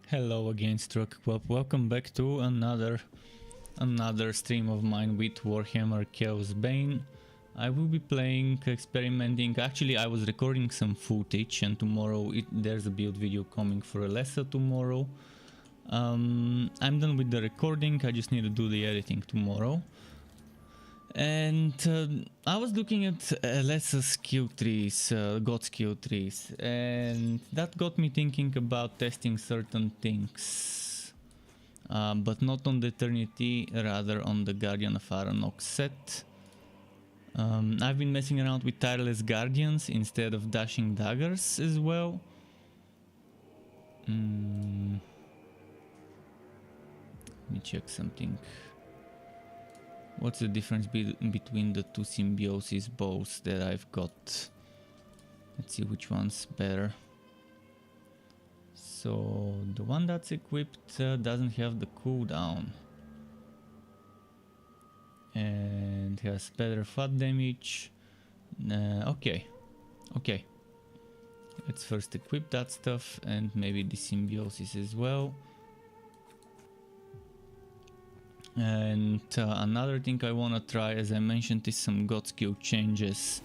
Hello again, Struck Club. Welcome back to another stream of mine with Warhammer Chaosbane. I will be playing, experimenting. Actually, I was recording some footage, and tomorrow there's a build video coming for Alessa tomorrow. I'm done with the recording. I just need to do the editing tomorrow. And I was looking at Alessa's skill trees, god skill trees, and that got me thinking about testing certain things, but not on the Eternity, rather on the Guardian of Aranok set. I've been messing around with Tireless Guardians instead of Dashing Daggers as well. Let me check something. What's the difference between the two symbiosis bows that I've got? Let's see which one's better. So the one that's equipped doesn't have the cooldown and has better fat damage. Okay. Let's first equip that stuff and maybe the symbiosis as well. And another thing I want to try, as I mentioned, is some god skill changes.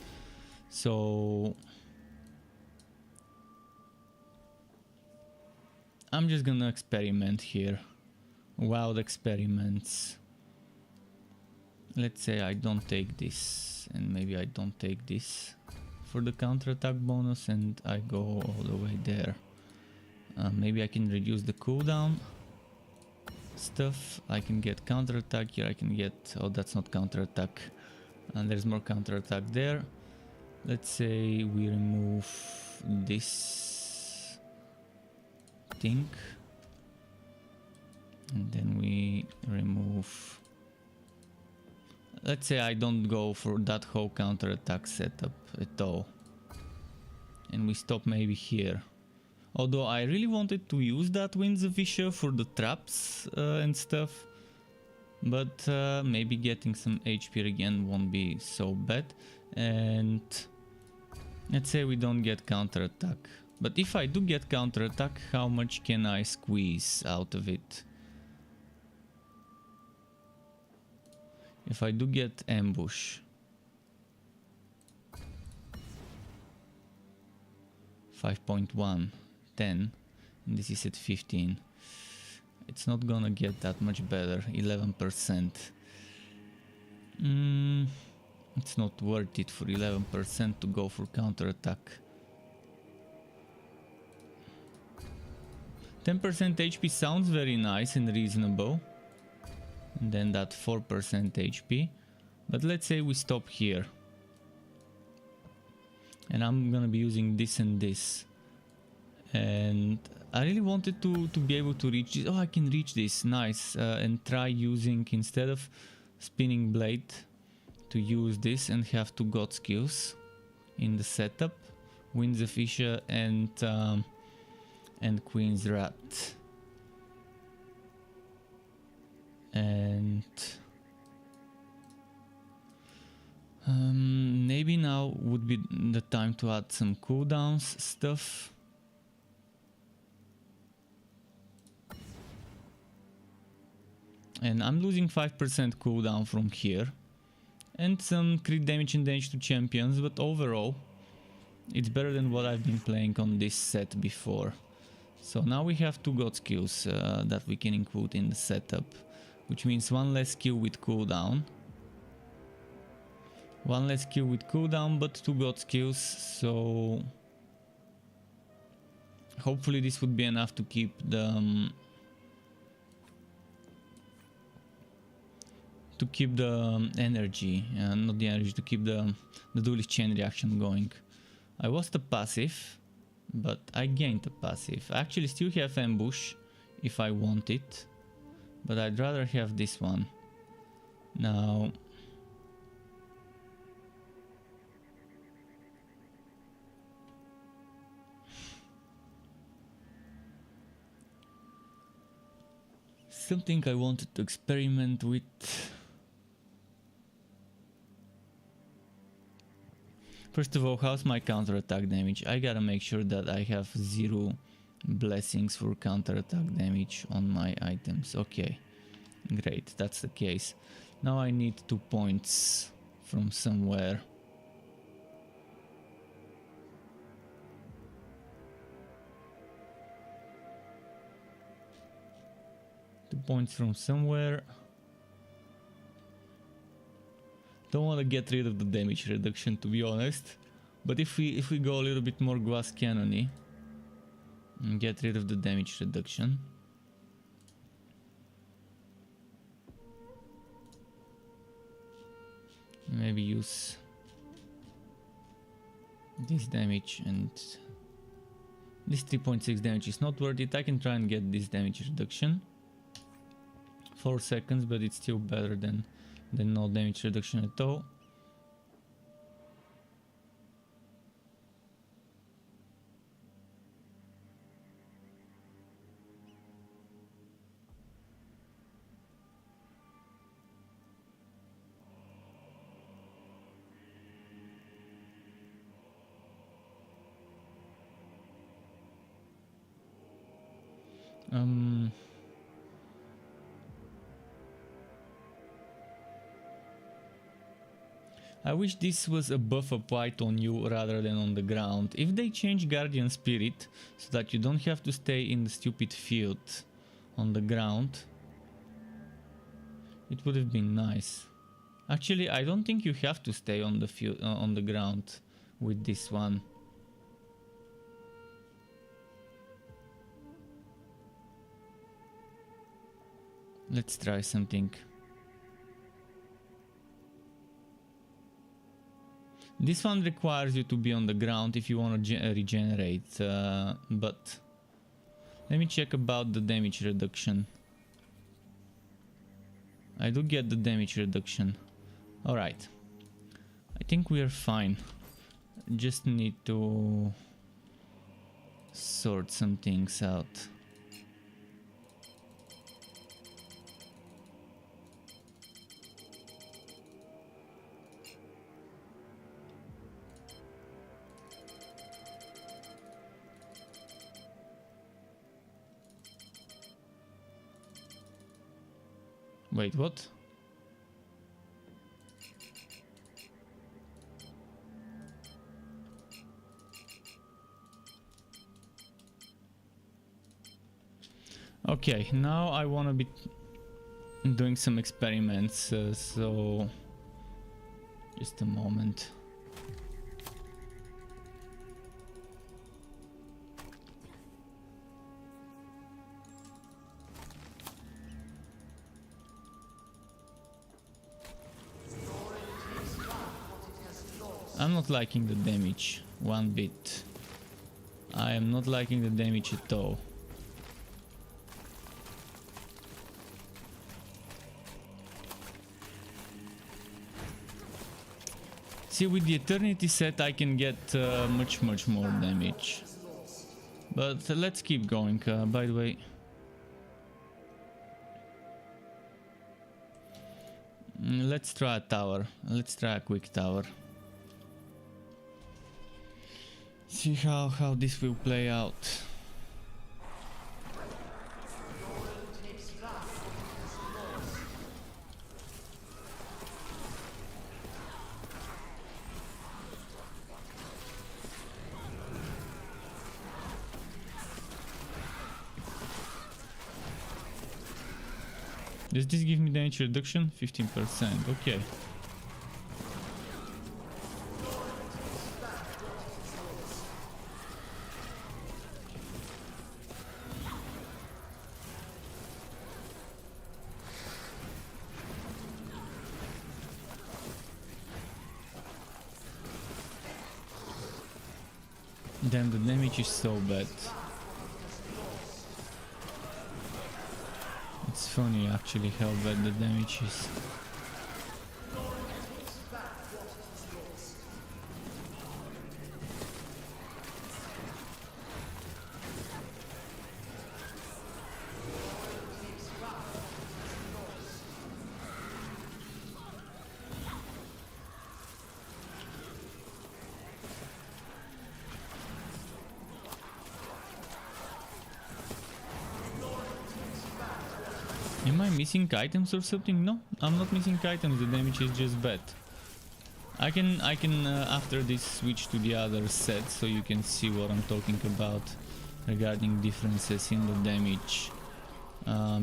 So I'm just gonna experiment here. Wild experiments. Let's say I don't take this, and maybe I don't take this for the counterattack bonus, and I go all the way there. Maybe I can reduce the cooldown stuff. I can get counterattack here. I can get, oh, that's not counterattack, and there's more counterattack there. Let's say we remove this thing, and then we remove, let's say I don't go for that whole counterattack setup at all, and we stop maybe here. Although I really wanted to use that Winds of Isha for the traps and stuff, but maybe getting some HP again won't be so bad. And let's say we don't get counterattack. But if I do get counterattack, how much can I squeeze out of it? If I do get ambush, 5.1. 10, and this is at 15. It's not gonna get that much better. 11%. It's not worth it for 11% to go for counterattack. 10% HP sounds very nice and reasonable, and then that 4% HP. But let's say we stop here, and I'm gonna be using this and this. And I really wanted to be able to reach this. Oh, I can reach this, nice. And try using, instead of spinning blade, to use this and have two god skills in the setup, Winds of Isha and Queen's Rat. And maybe now would be the time to add some cooldowns stuff. And I'm losing 5% cooldown from here, and some crit damage and damage to champions, but overall it's better than what I've been playing on this set before. So now we have two god skills that we can include in the setup, which means one less skill with cooldown. One less skill with cooldown, but two god skills, so hopefully this would be enough to keep the energy, not the energy, to keep the duelist chain reaction going. I lost a passive, but I gained a passive. I actually still have ambush if I want it, but I'd rather have this one. Now, something I wanted to experiment with. First of all, how's my counterattack damage? I gotta make sure that I have zero blessings for counterattack damage on my items. Okay, great, that's the case. Now I need 2 points from somewhere. Points from somewhere. Don't want to get rid of the damage reduction, to be honest, but if we go a little bit more glass cannony and get rid of the damage reduction, maybe use this damage, and this 3.6 damage is not worth it. I can try and get this damage reduction. 4 seconds, but it's still better than no damage reduction at all. I wish this was a buff applied on you rather than on the ground. If they change Guardian Spirit so that you don't have to stay in the stupid field on the ground, it would have been nice. Actually, I don't think you have to stay on the field on the ground with this one. Let's try something. This one requires you to be on the ground if you want to regenerate, but let me check about the damage reduction. I do get the damage reduction. Alright, I think we are fine. Just need to sort some things out. Wait, what? Okay, now I want to be doing some experiments, so just a moment. I'm not liking the damage one bit. I am not liking the damage at all. See, with the Eternity set I can get much more damage. But let's keep going, by the way. Let's try a tower. Let's try a quick tower. See how this will play out. Does this give me damage reduction? 15%, okay. Damn, the damage is so bad. It's funny actually how bad the damage is. missing items or something? No, I'm not missing items, the damage is just bad. I can after this switch to the other set so you can see what I'm talking about regarding differences in the damage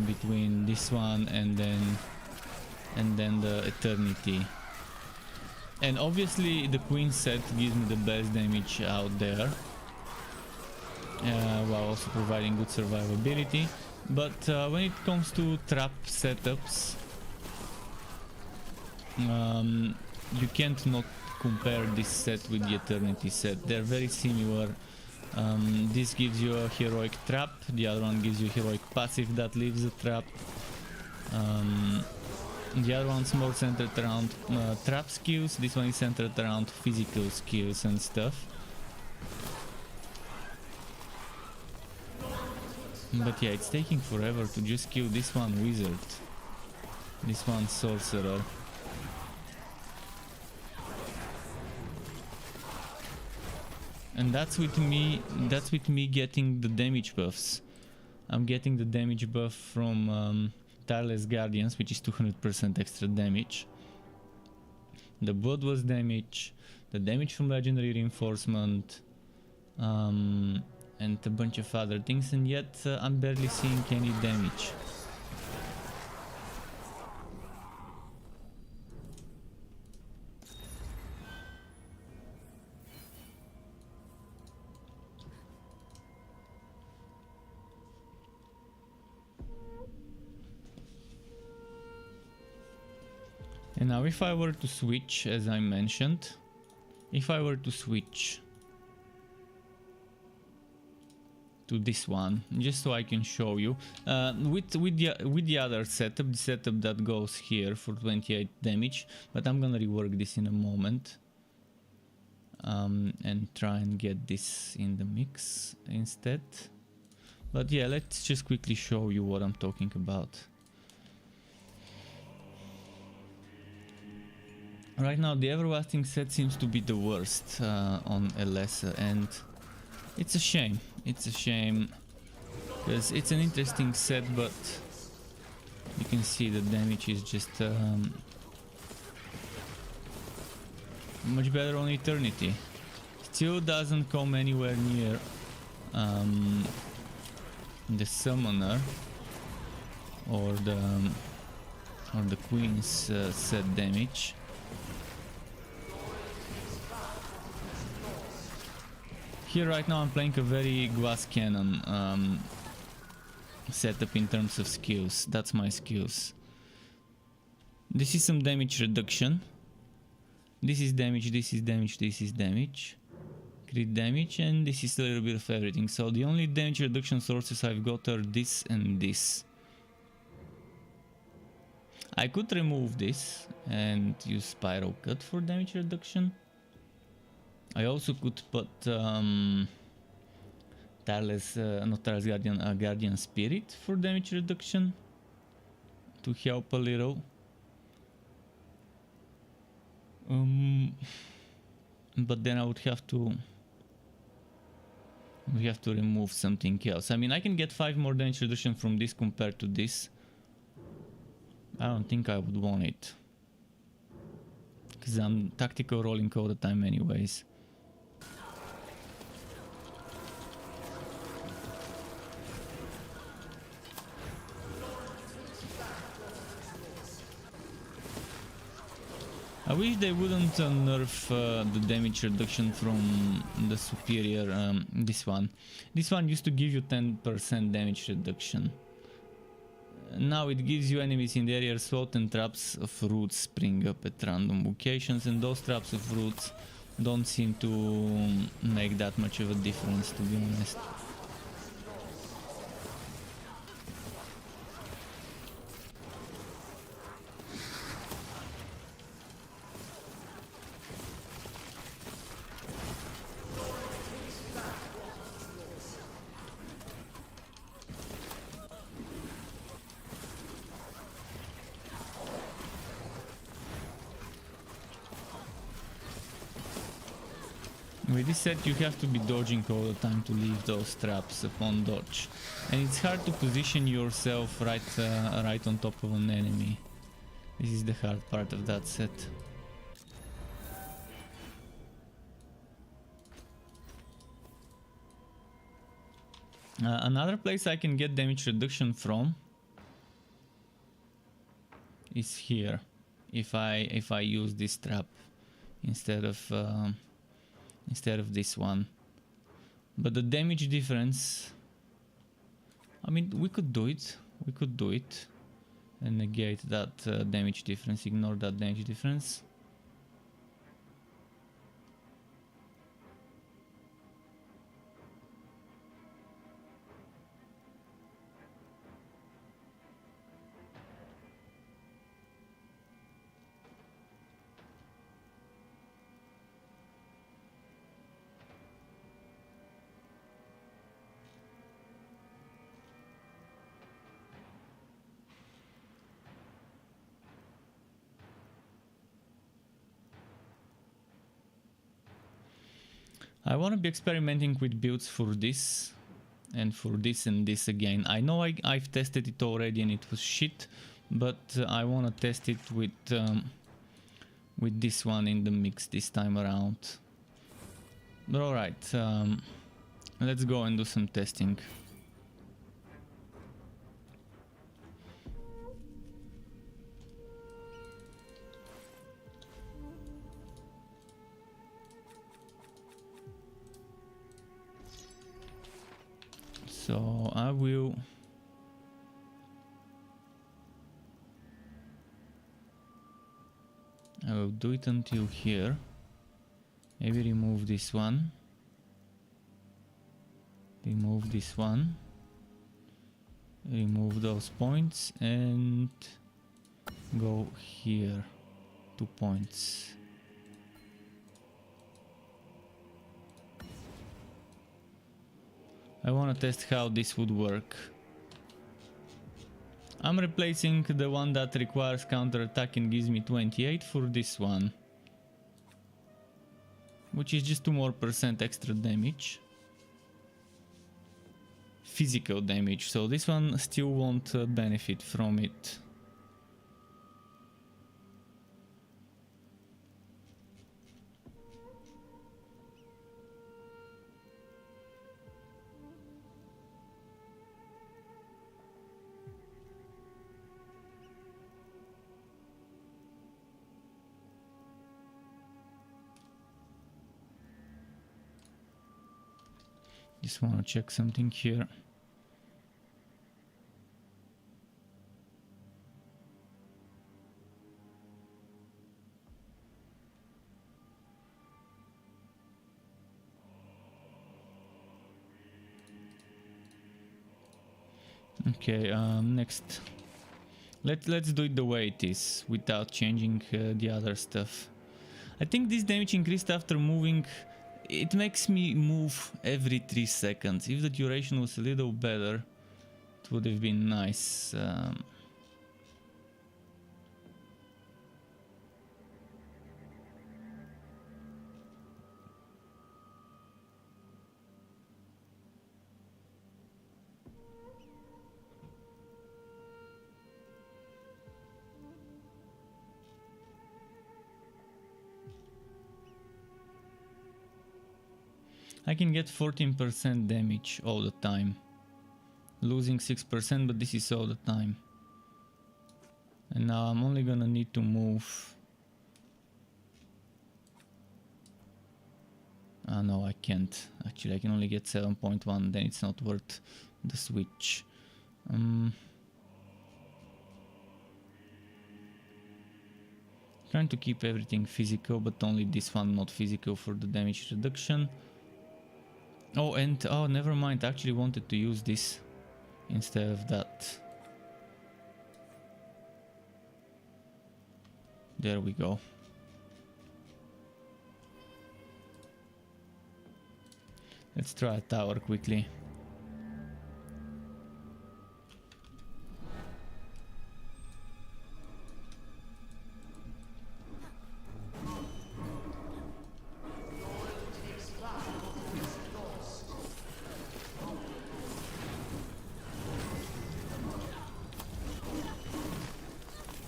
between this one and then the Eternity. And obviously the Queen set gives me the best damage out there, while also providing good survivability. But when it comes to trap setups, you can't not compare this set with the Eternity set. They're very similar. This gives you a heroic trap, the other one gives you a heroic passive that leaves a trap. The other one's more centered around trap skills, this one is centered around physical skills and stuff. But yeah, it's taking forever to just kill this one wizard, this one sorcerer. And that's with me getting the damage buffs. I'm getting the damage buff from Tireless Guardians, which is 200% extra damage. The Bloodlust damage, the damage from Legendary Reinforcement, and a bunch of other things, and yet I'm barely seeing any damage. And now if I were to switch, as I mentioned, if I were to switch to this one, just so I can show you, with the other setup, the setup that goes here for 28 damage, but I'm gonna rework this in a moment, and try and get this in the mix instead. But yeah, let's just quickly show you what I'm talking about. Right now the Everlasting set seems to be the worst on Elessa, and it's a shame. It's a shame, because it's an interesting set, but you can see the damage is just much better on Eternity. Still doesn't come anywhere near the Summoner or the Queen's set damage. Here right now I'm playing a very glass cannon setup in terms of skills. That's my skills. This is some damage reduction. This is damage, this is damage, this is damage. Crit damage, and this is a little bit of everything. So the only damage reduction sources I've got are this and this. I could remove this and use Spiral Cut for damage reduction. I also could put Guardian Spirit for damage reduction to help a little. But then I would have to remove something else. I mean, I can get 5 more damage reduction from this compared to this. I don't think I would want it, because I'm tactical rolling all the time anyways. I wish they wouldn't nerf the damage reduction from the superior, this one. This one used to give you 10% damage reduction. Now it gives you enemies in the area slot and traps of roots spring up at random locations, and those traps of roots don't seem to make that much of a difference, to be honest. With this set you have to be dodging all the time to leave those traps upon dodge. And it's hard to position yourself right on top of an enemy. This is the hard part of that set. Another place I can get damage reduction from is here, if I use this trap instead of this one. But the damage difference, I mean, we could do it and negate that damage difference, ignore that damage difference. I want to be experimenting with builds for this and for this and this again. I know I've tested it already and it was shit, but I want to test it with this one in the mix this time around. But alright, let's go and do some testing. So I will do it until here. Maybe remove this one. Remove this one. Remove those points and go here. 2 points. I want to test how this would work. I'm replacing the one that requires counter attack and gives me 28 for this one, which is just 2% more extra damage. Physical damage, so this one still won't benefit from it. Just want to check something here. Okay, next. Let's do it the way it is, without changing the other stuff. I think this damage increased after moving. It makes me move every 3 seconds. If the duration was a little better, it would have been nice. I can get 14% damage all the time. Losing 6%, but this is all the time. And now I'm only gonna need to move. Ah, no, I can't. Actually, I can only get 7.1, then it's not worth the switch. Trying to keep everything physical, but only this one not physical for the damage reduction. Oh, and oh, never mind. I actually wanted to use this instead of that. There we go. Let's try a tower quickly.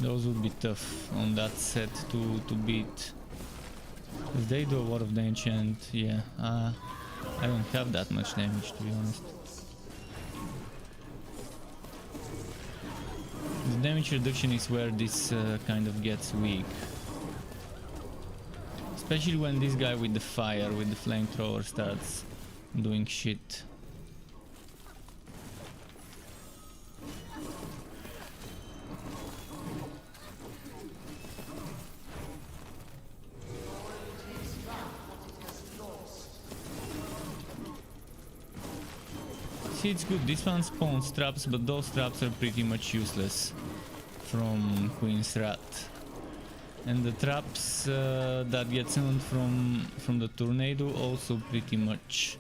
Those would be tough on that set to beat. Because they do a lot of damage and yeah, I don't have that much damage, to be honest. The damage reduction is where this kind of gets weak. Especially when this guy with the fire, with the flamethrower starts doing shit. See, it's good. This one spawns traps, but those traps are pretty much useless from Queen's Wrath. And the traps that get summoned from the tornado also pretty much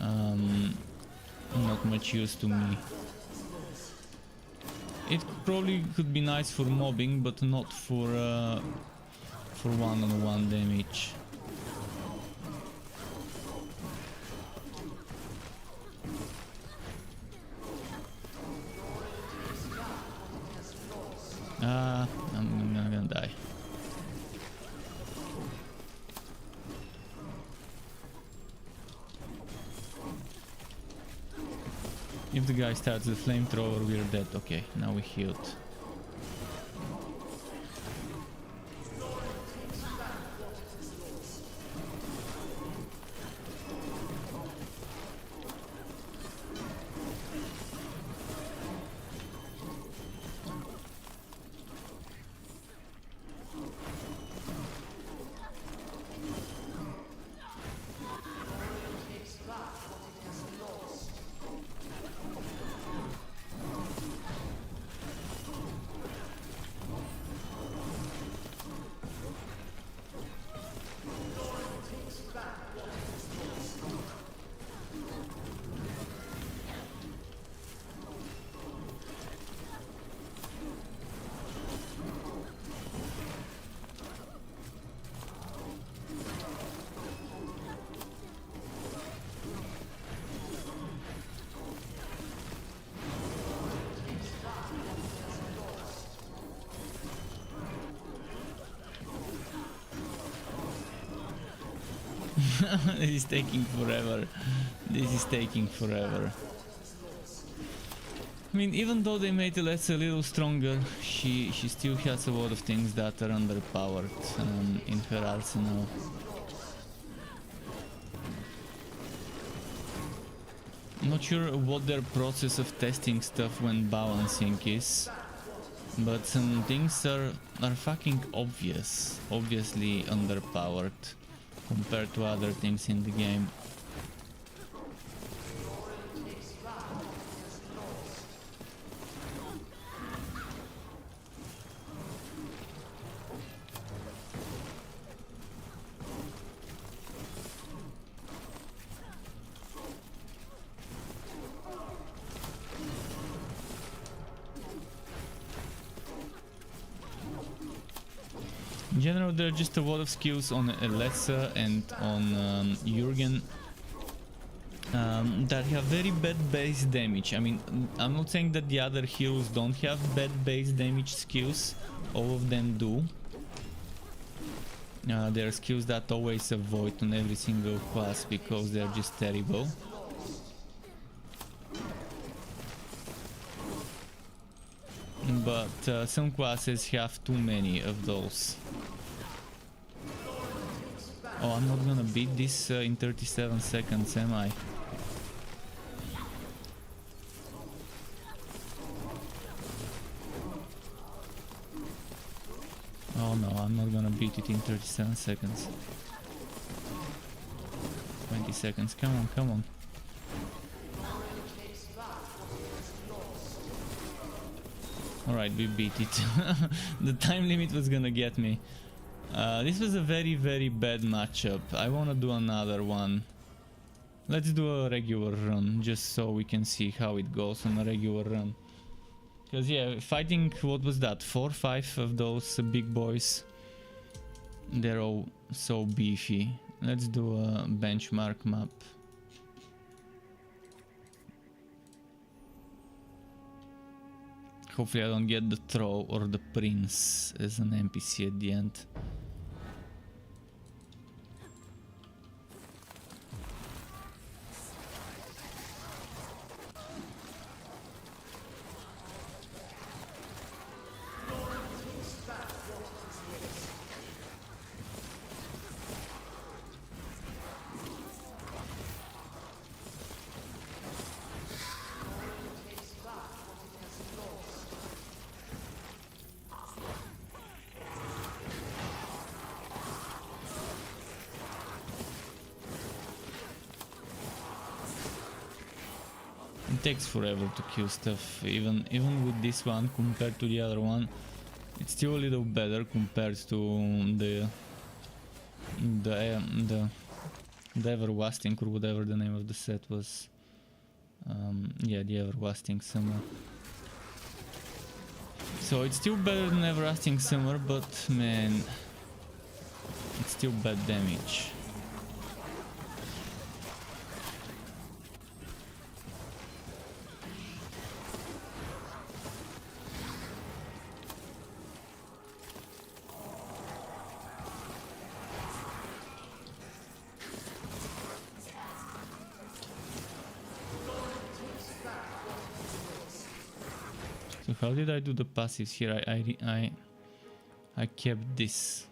not much use to me. It probably could be nice for mobbing, but not for one-on-one damage. I'm gonna die. If the guy starts the flamethrower, we're dead. Okay, now we healed. This is taking forever. This is taking forever. I mean, even though they made Let's a little stronger, she still has a lot of things that are underpowered in her arsenal. I'm not sure what their process of testing stuff when balancing is, but some things are fucking obviously underpowered compared to other things in the game. In general, there are just a lot of skills on Alessa and on Jurgen that have very bad base damage. I mean, I'm not saying that the other heroes don't have bad base damage skills, all of them do. There are skills that always avoid on every single class because they're just terrible. But some classes have too many of those. Oh, I'm not gonna beat this in 37 seconds, am I? Oh no, I'm not gonna beat it in 37 seconds. 20 seconds, come on, come on. Alright, we beat it. The time limit was gonna get me. This was a very, very bad matchup. I wanna do another one. Let's do a regular run, just so we can see how it goes on a regular run. Because yeah, fighting, what was that, 4 or 5 of those big boys. They're all so beefy. Let's do a benchmark map. Hopefully I don't get the Troll or the Prince as an NPC at the end. It takes forever to kill stuff, even with this one compared to the other one. It's still a little better compared to the Everlasting or whatever the name of the set was. Yeah, the Everlasting Summer. So it's still better than Everlasting Summer, but man, it's still bad damage. So how did I do the passives here? I kept this.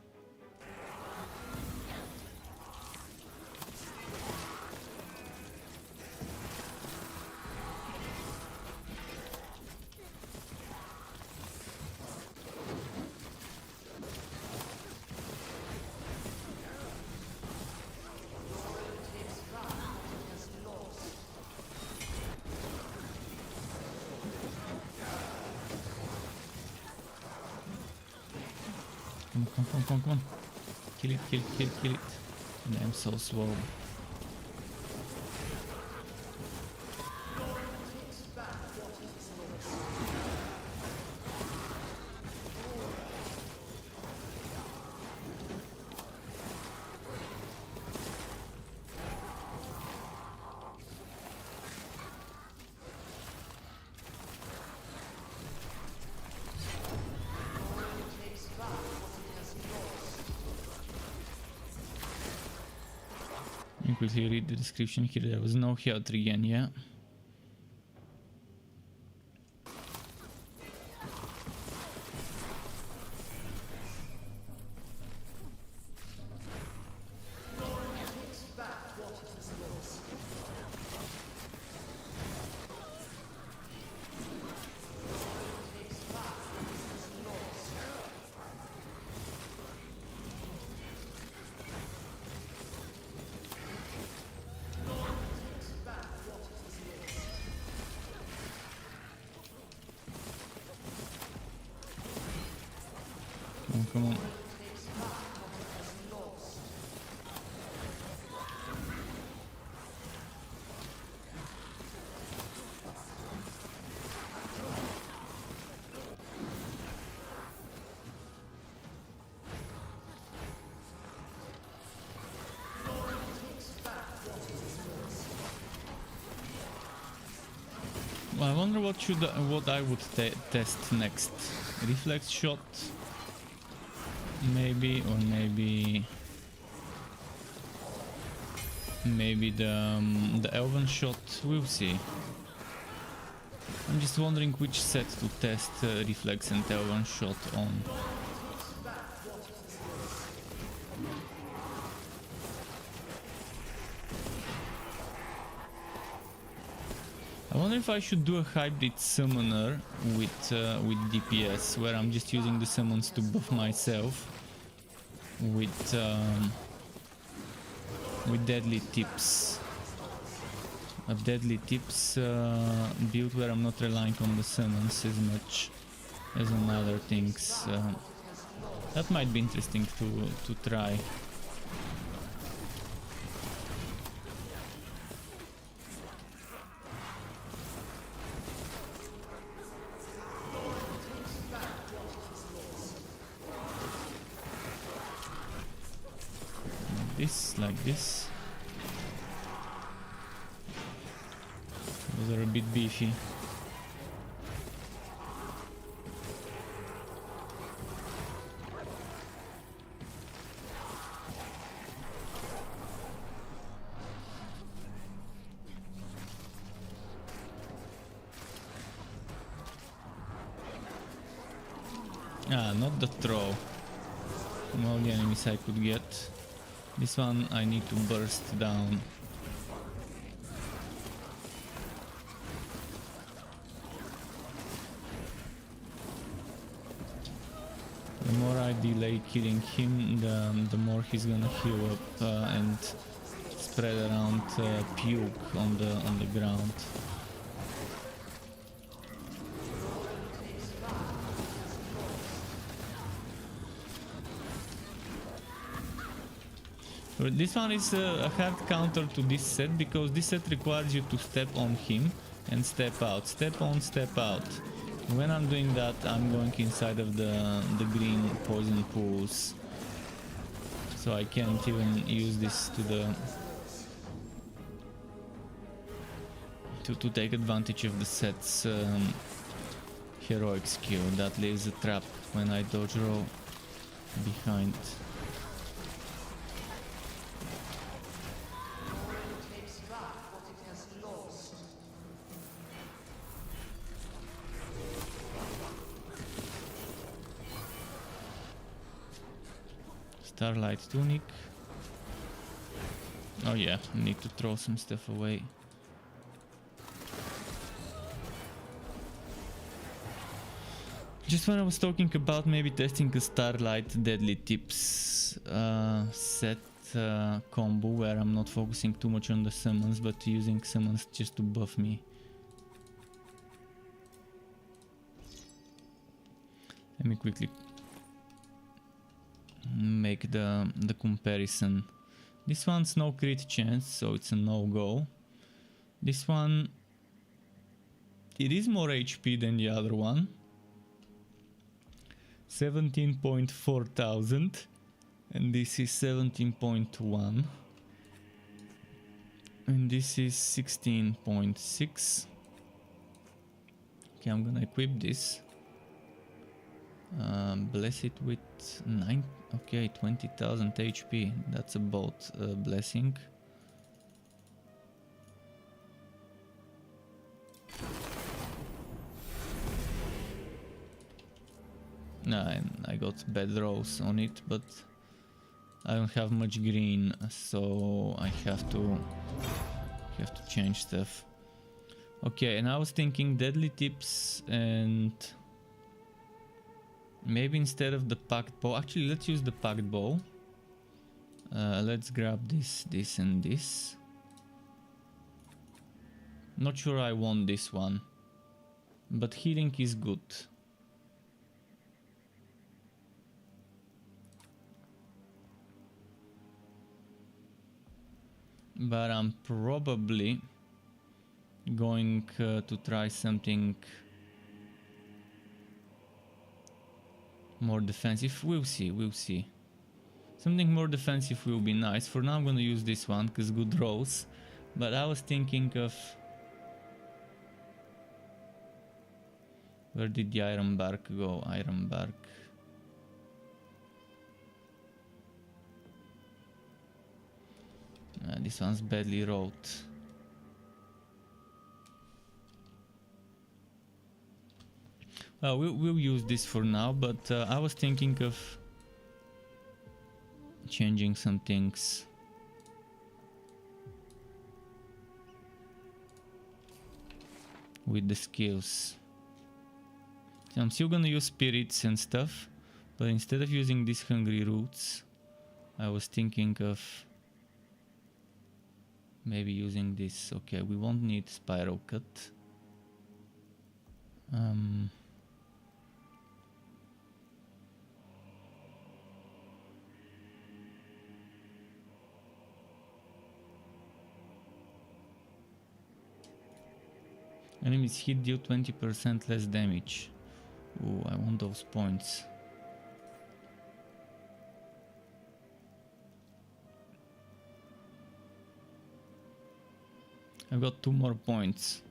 Come on. Kill it. And I'm so slow. You could read the description here. There was no health regen, yeah. Come on. Well, I wonder what I would test next. Reflex shot. Maybe, or maybe the Elven shot. We'll see. I'm just wondering which set to test Reflex and Elven shot on. I wonder if I should do a hybrid summoner with DPS, where I'm just using the summons to buff myself with deadly tips. A deadly tips build where I'm not relying on the summons as much as on other things. That might be interesting to try. Like this. Those are a bit beefy. not the throw. From all the enemies I could get. This one I need to burst down. The more I delay killing him, the more he's gonna heal up and spread around puke on the ground. This one is a hard counter to this set, because this set requires you to step on him and step out. Step on, step out. When I'm doing that, I'm going inside of the green poison pools. So I can't even use this to take advantage of the set's heroic skill. That leaves a trap when I dodge roll behind. Starlight tunic. Oh yeah, need to throw some stuff away. Just when I was talking about maybe testing a Starlight Deadly Tips set combo where I'm not focusing too much on the summons, but using summons just to buff me. Let me quickly make the comparison. This one's no crit chance, so it's a no-go. This one, it is more HP than the other one. 17.4 thousand, and this is 17.1, and this is 16.6. Okay, I'm gonna equip this. Bless it with 9. Okay, 20,000 HP. That's about a blessing. Nah, I got bad rolls on it, but I don't have much green, so I have to change stuff. Okay, and I was thinking deadly tips, and maybe instead of the packed bow, actually let's use the packed bow. Let's grab this and this. Not sure I want this one, but healing is good. But I'm probably going to try something more defensive. We'll see, we'll see. Something more defensive will be nice. For now I'm gonna use this one because good rolls. But I was thinking of... Where did the iron bark go? Iron bark. This one's badly rolled. We'll use this for now, but I was thinking of changing some things. With the skills. I'm still gonna use spirits and stuff, but instead of using these hungry roots, I was thinking of maybe using this. Okay, we won't need spiral cut. Enemies hit deal 20% less damage. Ooh, I want those points. I've got 2 more points.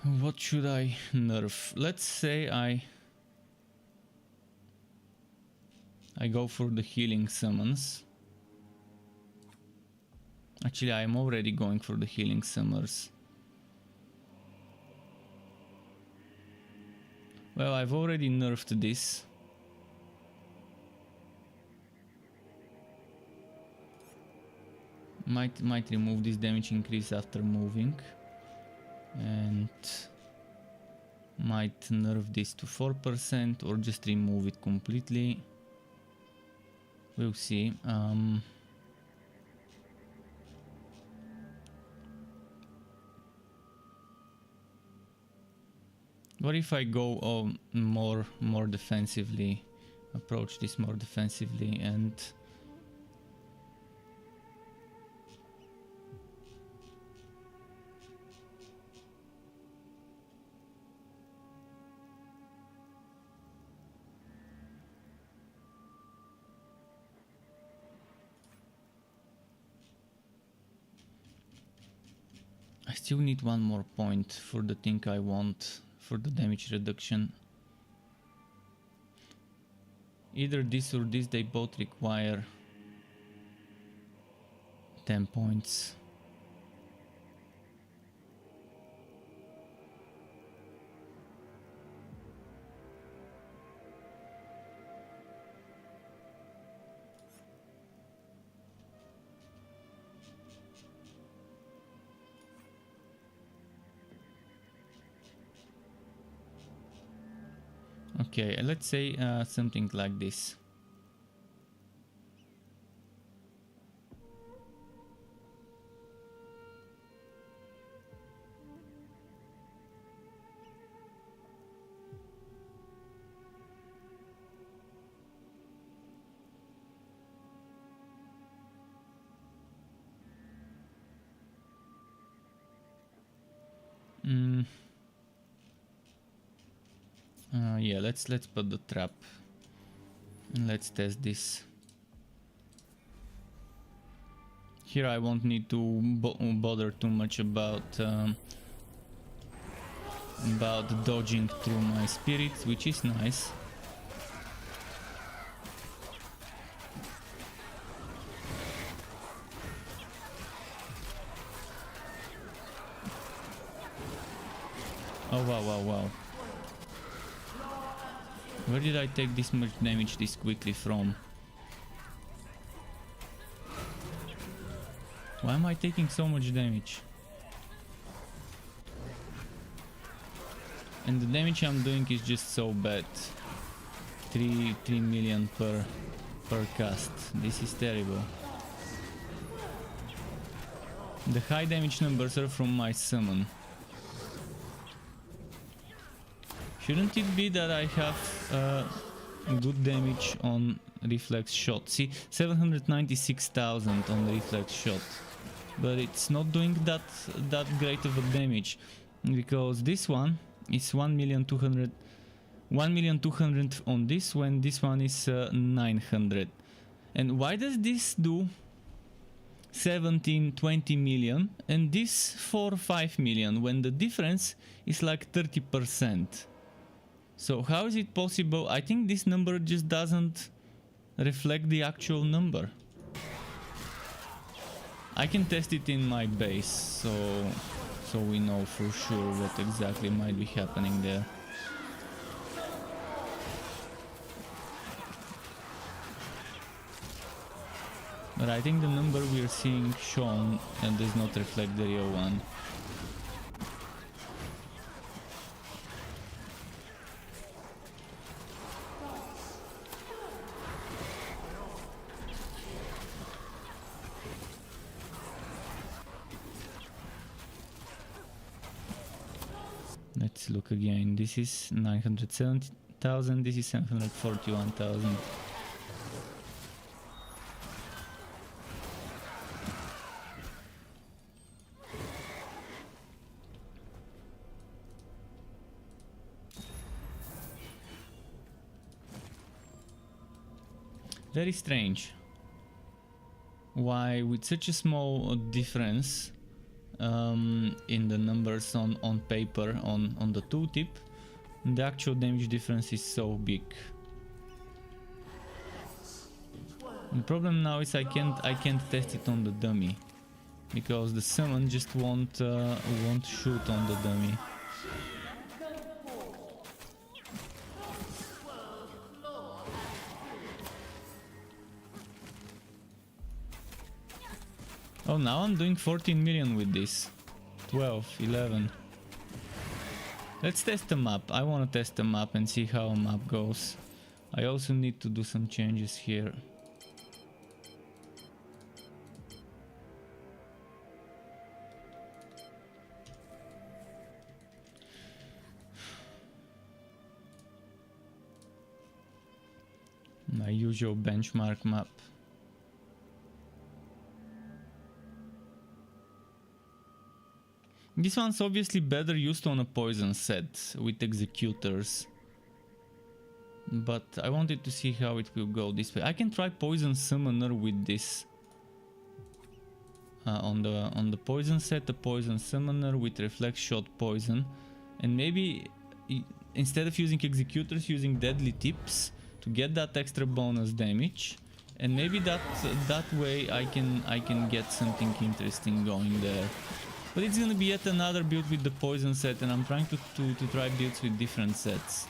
What should I nerf? Let's say I go for the healing summons. Actually, I'm already going for the healing summons. Well, I've already nerfed this. Might remove this damage increase after moving. And might nerf this to 4% or just remove it completely. We'll see. What if I go more defensively, approach this more defensively, and I still need one more point for the thing I want, for the damage reduction. Either this or this, they both require 10 points. Okay, let's say something like this. Yeah, let's put the trap and let's test this. Here I won't need to bother too much about dodging through my spirits, which is nice. Oh wow. Where did I take this much damage this quickly from? Why am I taking so much damage? And the damage I'm doing is just so bad. 3 million per cast. This is terrible. The high damage numbers are from my summon. Shouldn't it be that I have good damage on reflex shot? See, 796,000 on reflex shot, but it's not doing that great of a damage, because this one is 1,200,000 on this, when this one is 900. And why does this do 17-20 million and this 4-5 million when the difference is like 30%? So how is it possible? I think this number just doesn't reflect the actual number. I can test it in my base, so we know for sure what exactly might be happening there. But I think the number we're seeing shown does not reflect the real one. Let's look again. This is 970,000, this is 741,000. Very strange. Why, with such a small difference, in the numbers on paper on the tooltip, the actual damage difference is so big. The problem now is I can't test it on the dummy, because the summon just won't shoot on the dummy. Oh, now I'm doing 14 million with this. 12, 11. Let's test the map. I want to test the map and see how a map goes. I also need to do some changes here. My usual benchmark map. This one's obviously better used on a poison set with executors, but I wanted to see how it will go this way. I can try poison summoner with this. On the poison set, the poison summoner with reflex shot poison, and maybe instead of using executors, using deadly tips to get that extra bonus damage, and maybe that way I can get something interesting going there. But it's gonna be yet another build with the poison set, and I'm trying to try builds with different sets.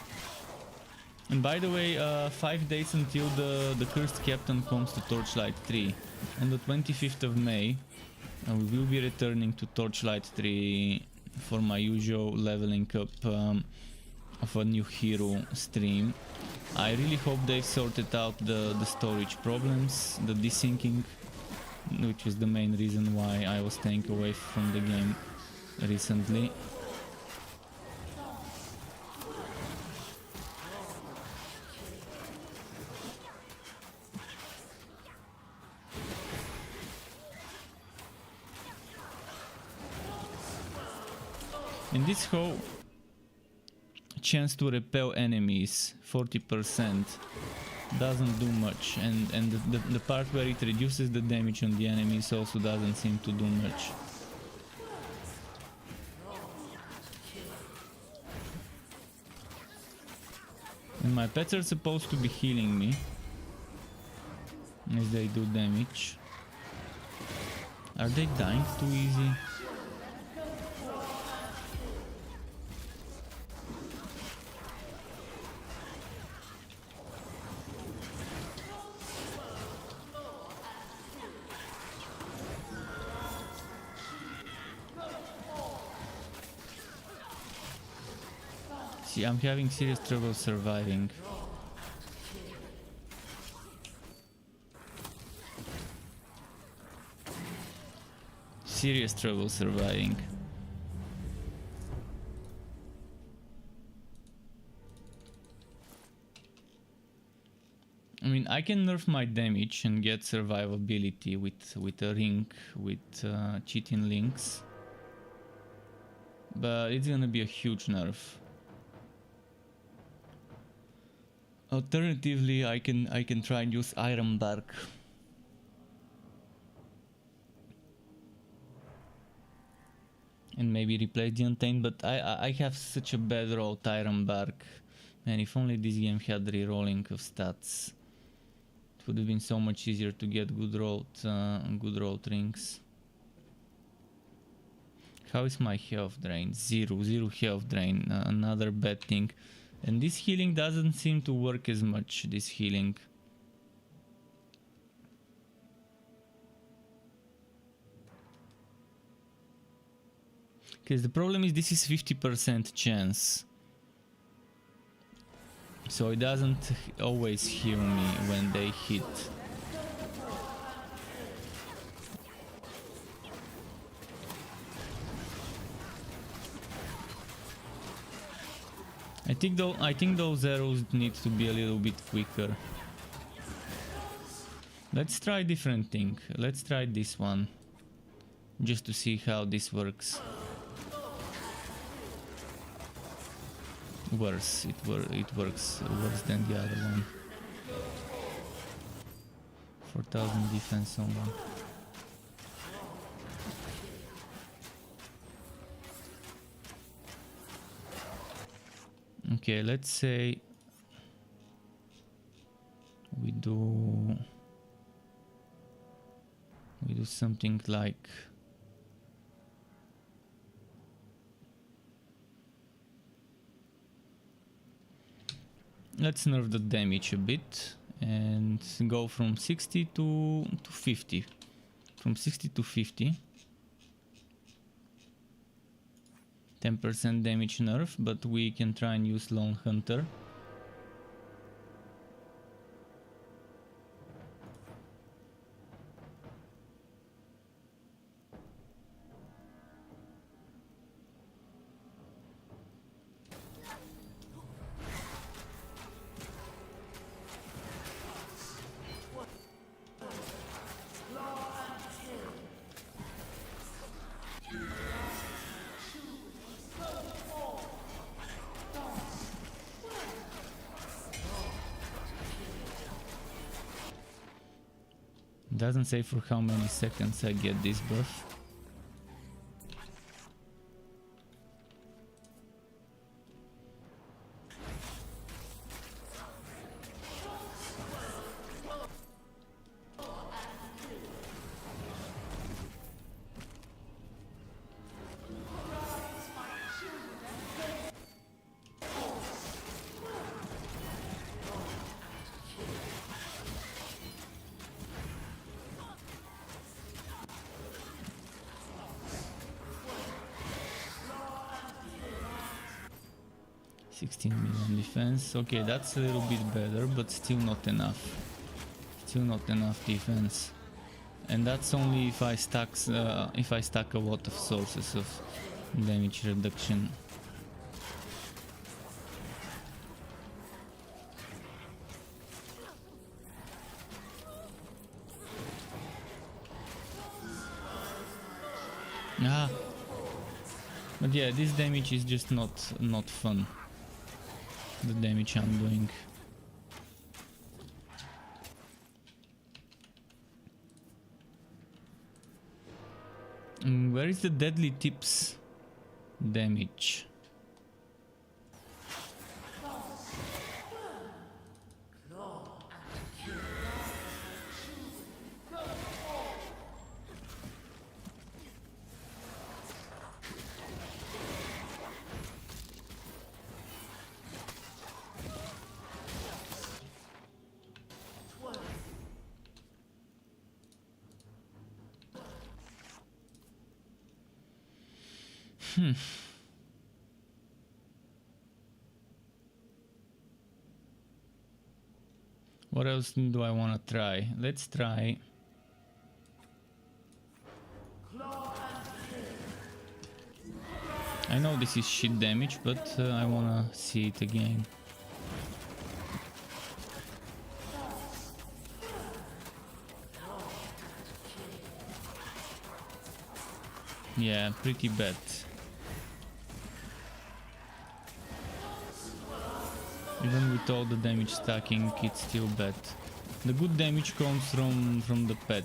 And by the way, 5 days until the Cursed Captain comes to Torchlight 3. On the 25th of May, we will be returning to Torchlight 3 for my usual leveling up of a new hero stream. I really hope they've sorted out the storage problems, the desyncing, which is the main reason why I was staying away from the game recently. And this whole chance to repel enemies, 40%, doesn't do much, and the part where it reduces the damage on the enemies also doesn't seem to do much. And my pets are supposed to be healing me as they do damage. Are they dying too easy? See, I'm having serious trouble surviving. Serious trouble surviving. I mean, I can nerf my damage and get survivability with a ring, with cheating links, but it's gonna be a huge nerf. Alternatively, I can try and use Iron Bark. And maybe replace the Untamed, but I have such a bad roll with Iron Bark. Man, if only this game had rerolling of stats, it would have been so much easier to get good rolled rings. How is my health drain? Zero health drain. Another bad thing. And this healing doesn't seem to work as much, this healing. Because the problem is this is 50% chance. So it doesn't always heal me when they hit. I think those arrows need to be a little bit quicker. Let's try a different thing. Let's try this one, just to see how this works. Worse, it works worse than the other one. 4000 defense only. Okay, let's say we do something like let's nerf the damage a bit and go from 60 to 50. From 60 to 50. 10% damage nerf, but we can try and use Lone Hunter. Doesn't say for how many seconds I get this buff. Defense. Okay, that's a little bit better, but still not enough. Still not enough defense. And that's only if I stack a lot of sources of damage reduction. Ah. But yeah, this damage is just not fun. The damage I'm doing. Where is the deadly tips damage? What else do I want to try? Let's try. I know this is shit damage, but I want to see it again. Yeah, pretty bad. Even with all the damage stacking, it's still bad. The good damage comes from the pet.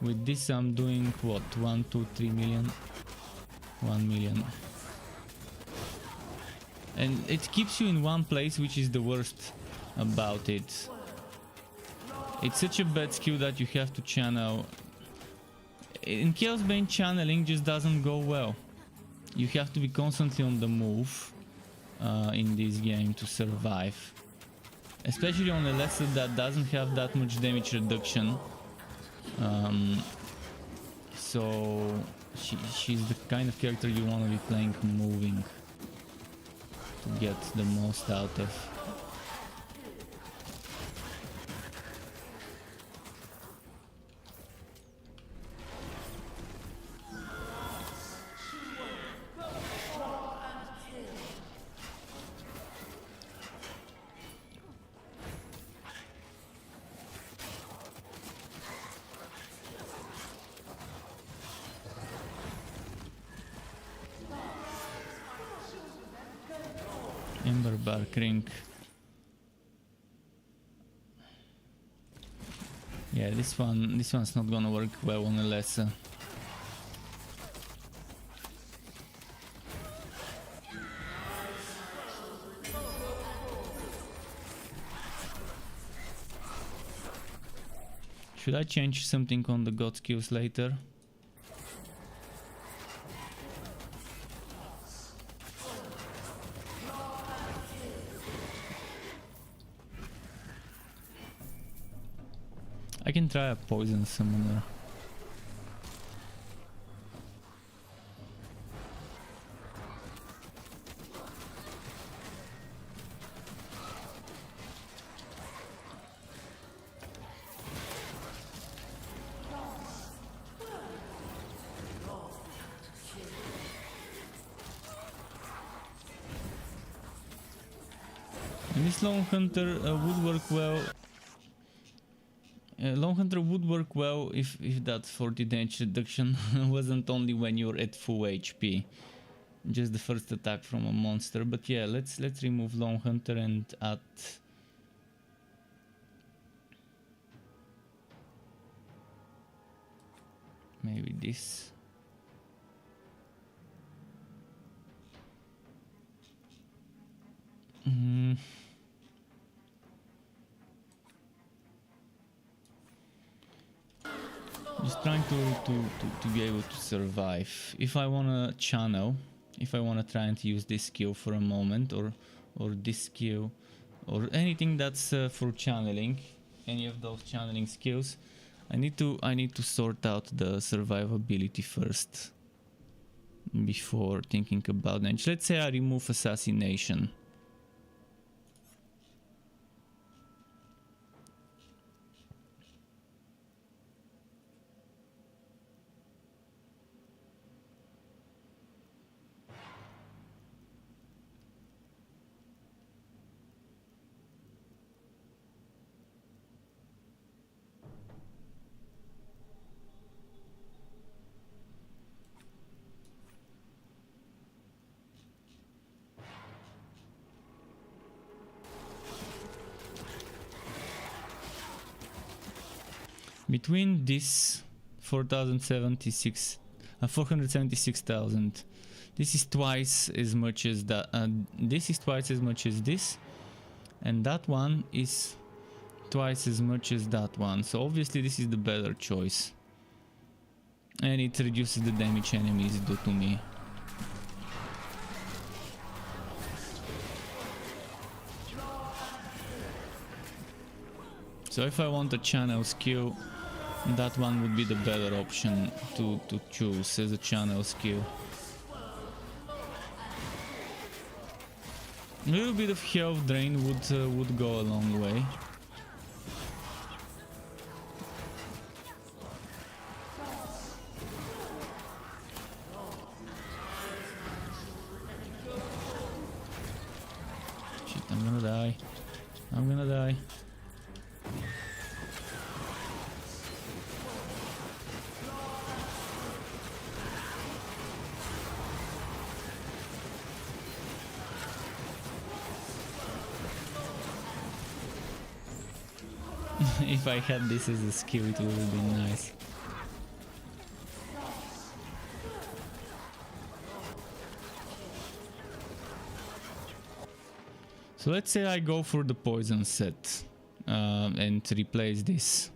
With this I'm doing what? 1, 2, 3 million? 1 million. And it keeps you in one place, which is the worst about it. It's such a bad skill that you have to channel. In Chaosbane, channeling just doesn't go well. You have to be constantly on the move in this game to survive. Especially on a lesser that doesn't have that much damage reduction. So she's the kind of character you want to be playing moving to get the most out of. Bark ring. Yeah, this one's not gonna work well on a lesser. Should I change something on the god skills later? I can try a poison summoner. And this Lone Hunter would work well. Lone Hunter would work well if that 40 damage reduction wasn't only when you're at full HP. Just the first attack from a monster. But yeah, let's remove Lone Hunter and add maybe this. Just trying to be able to survive. If I wanna channel, if I wanna try and use this skill for a moment, or this skill, or anything that's for channeling, any of those channeling skills, I need to sort out the survivability first before thinking about damage. Let's say I remove assassination. Between this 476,000, this is twice as much as that. This is twice as much as this, and that one is twice as much as that one. So obviously this is the better choice, and it reduces the damage enemies do to me. So if I want a channel skill, that one would be the better option to choose as a channel skill. A little bit of health drain would go a long way. Shit, I'm gonna die. I'm gonna die. If I had this as a skill, it would have been nice. So let's say I go for the poison set and replace this.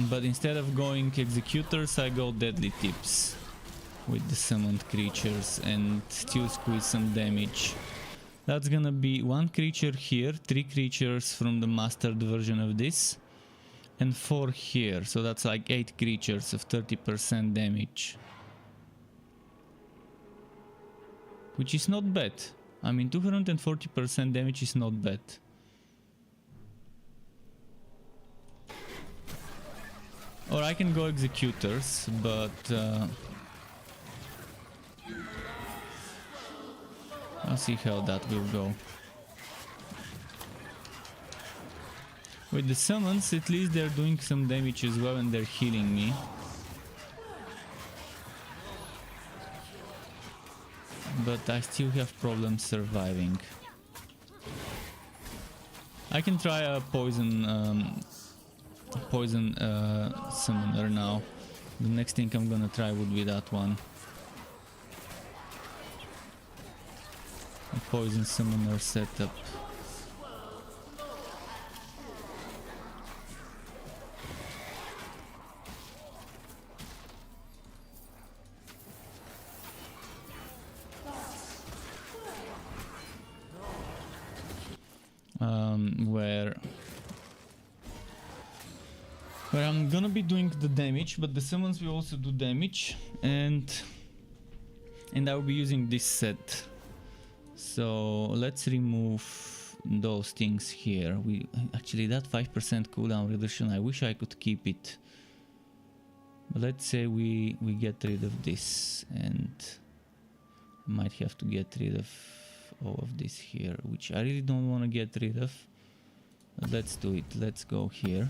But instead of going executors, I go deadly tips with the summoned creatures and still squeeze some damage. That's gonna be 1 creature here, 3 creatures from the mastered version of this, and 4 here, so that's like 8 creatures of 30% damage. Which is not bad. I mean, 240% damage is not bad. Or I can go executors, but I'll see how that will go. With the summons, at least they're doing some damage as well and they're healing me. But I still have problems surviving. I can try a poison summoner now. The next thing I'm gonna try would be that one. poison summoner setup. Where I'm gonna be doing the damage, but the summons will also do damage, and I'll be using this set. So let's remove those things here. We actually, that 5% cooldown reduction, I wish I could keep it. But let's say we get rid of this, and I might have to get rid of all of this here, which I really don't want to get rid of. But let's do it. Let's go here.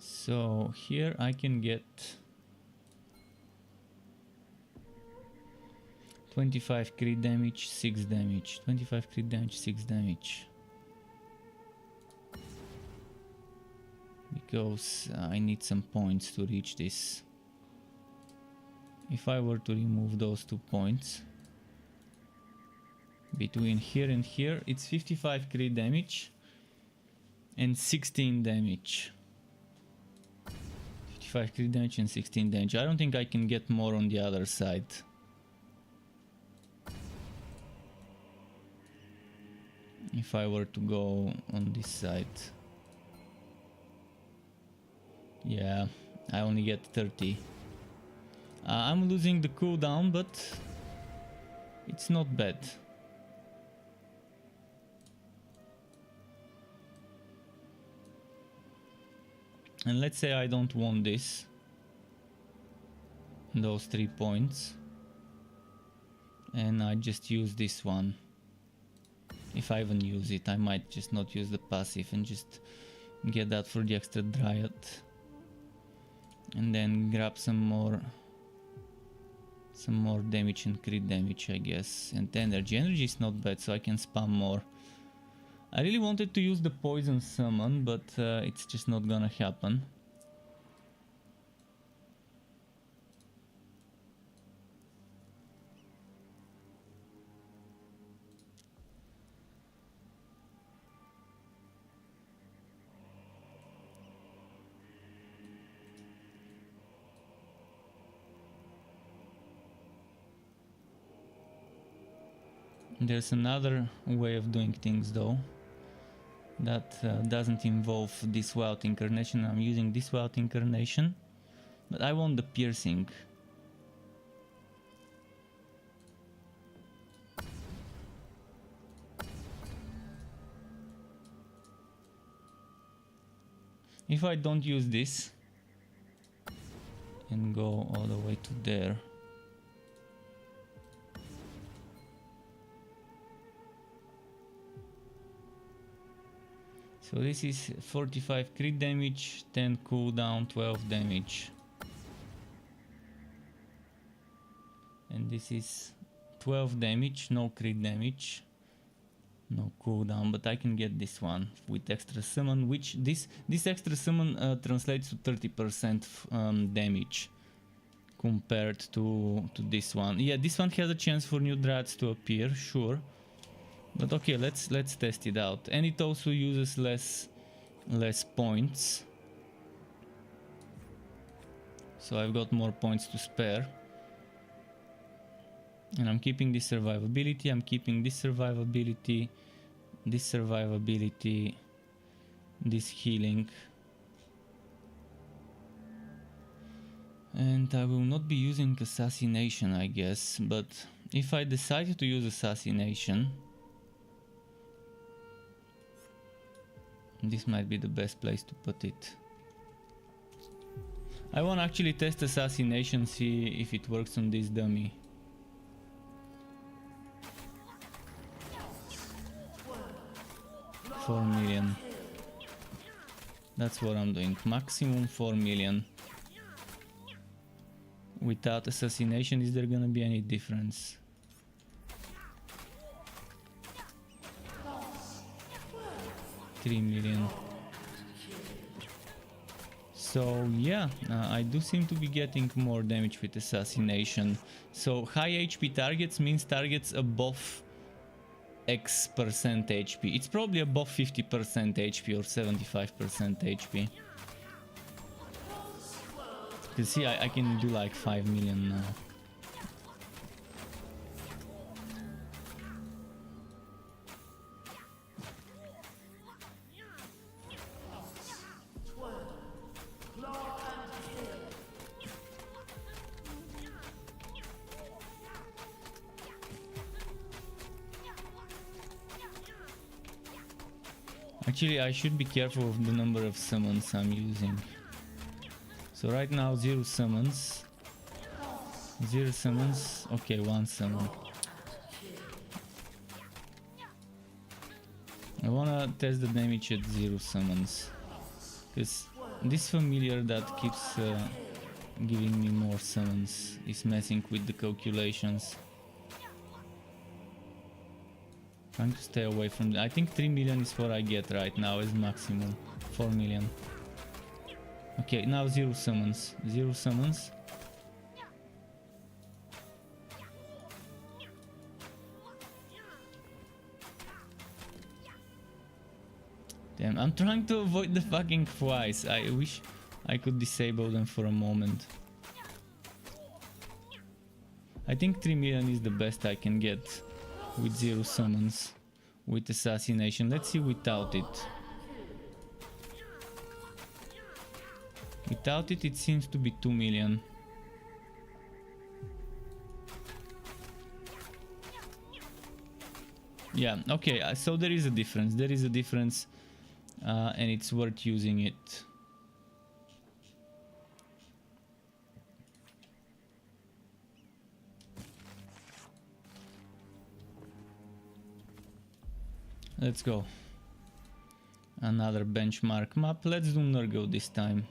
So here I can get 25 crit damage, 6 damage. 25 crit damage, 6 damage. Because I need some points to reach this. If I were to remove those 2 points between here and here, it's 55 crit damage and 16 damage. 55 crit damage and 16 damage. I don't think I can get more on the other side. If I were to go on this side. Yeah, I only get 30. I'm losing the cooldown, but it's not bad. And let's say I don't want this, those 3 points, and I just use this one. If I even use it, I might just not use the passive and just get that for the extra dryad, and then grab some more damage and crit damage, I guess, and energy. Energy is not bad, so I can spam more. I really wanted to use the poison summon, but it's just not gonna happen. There's another way of doing things though. That doesn't involve this wild incarnation. I'm using this wild incarnation, but I want the piercing. If I don't use this and go all the way to there, so this is 45 crit damage, 10 cooldown, 12 damage. And this is 12 damage, no crit damage, no cooldown, but I can get this one with extra summon, which this extra summon translates to 30% damage compared to this one. Yeah, this one has a chance for new dryads to appear, sure. But okay, let's test it out. And it also uses less points. So I've got more points to spare. And I'm keeping this survivability, I'm keeping this survivability, this healing. And I will not be using assassination, I guess, but if I decide to use assassination, this might be the best place to put it. I want to actually test assassination, see if it works on this dummy. $4 million. That's what I'm doing. Maximum 4 million. Without assassination, is there gonna be any difference? $3 million. So yeah, I do seem to be getting more damage with assassination. So high HP targets means targets above X% HP. It's probably above 50% HP or 75% HP. You see, I can do like 5 million now. Actually, I should be careful of the number of summons I'm using. So right now, 0 summons. 0 summons. Okay, 1 summon. I wanna test the damage at 0 summons. Because this familiar that keeps giving me more summons is messing with the calculations. Trying to stay away from I think 3 million is what I get right now as maximum. 4 million. Okay, now 0 summons. 0 summons. Damn, I'm trying to avoid the fucking flies. I wish I could disable them for a moment. I think 3 million is the best I can get with 0 summons. With assassination. Let's see without it. Without it, it seems to be 2 million. Yeah, okay, so there is a difference. There is a difference, and it's worth using it. Let's go. Another benchmark map. Let's do Nurgle this time.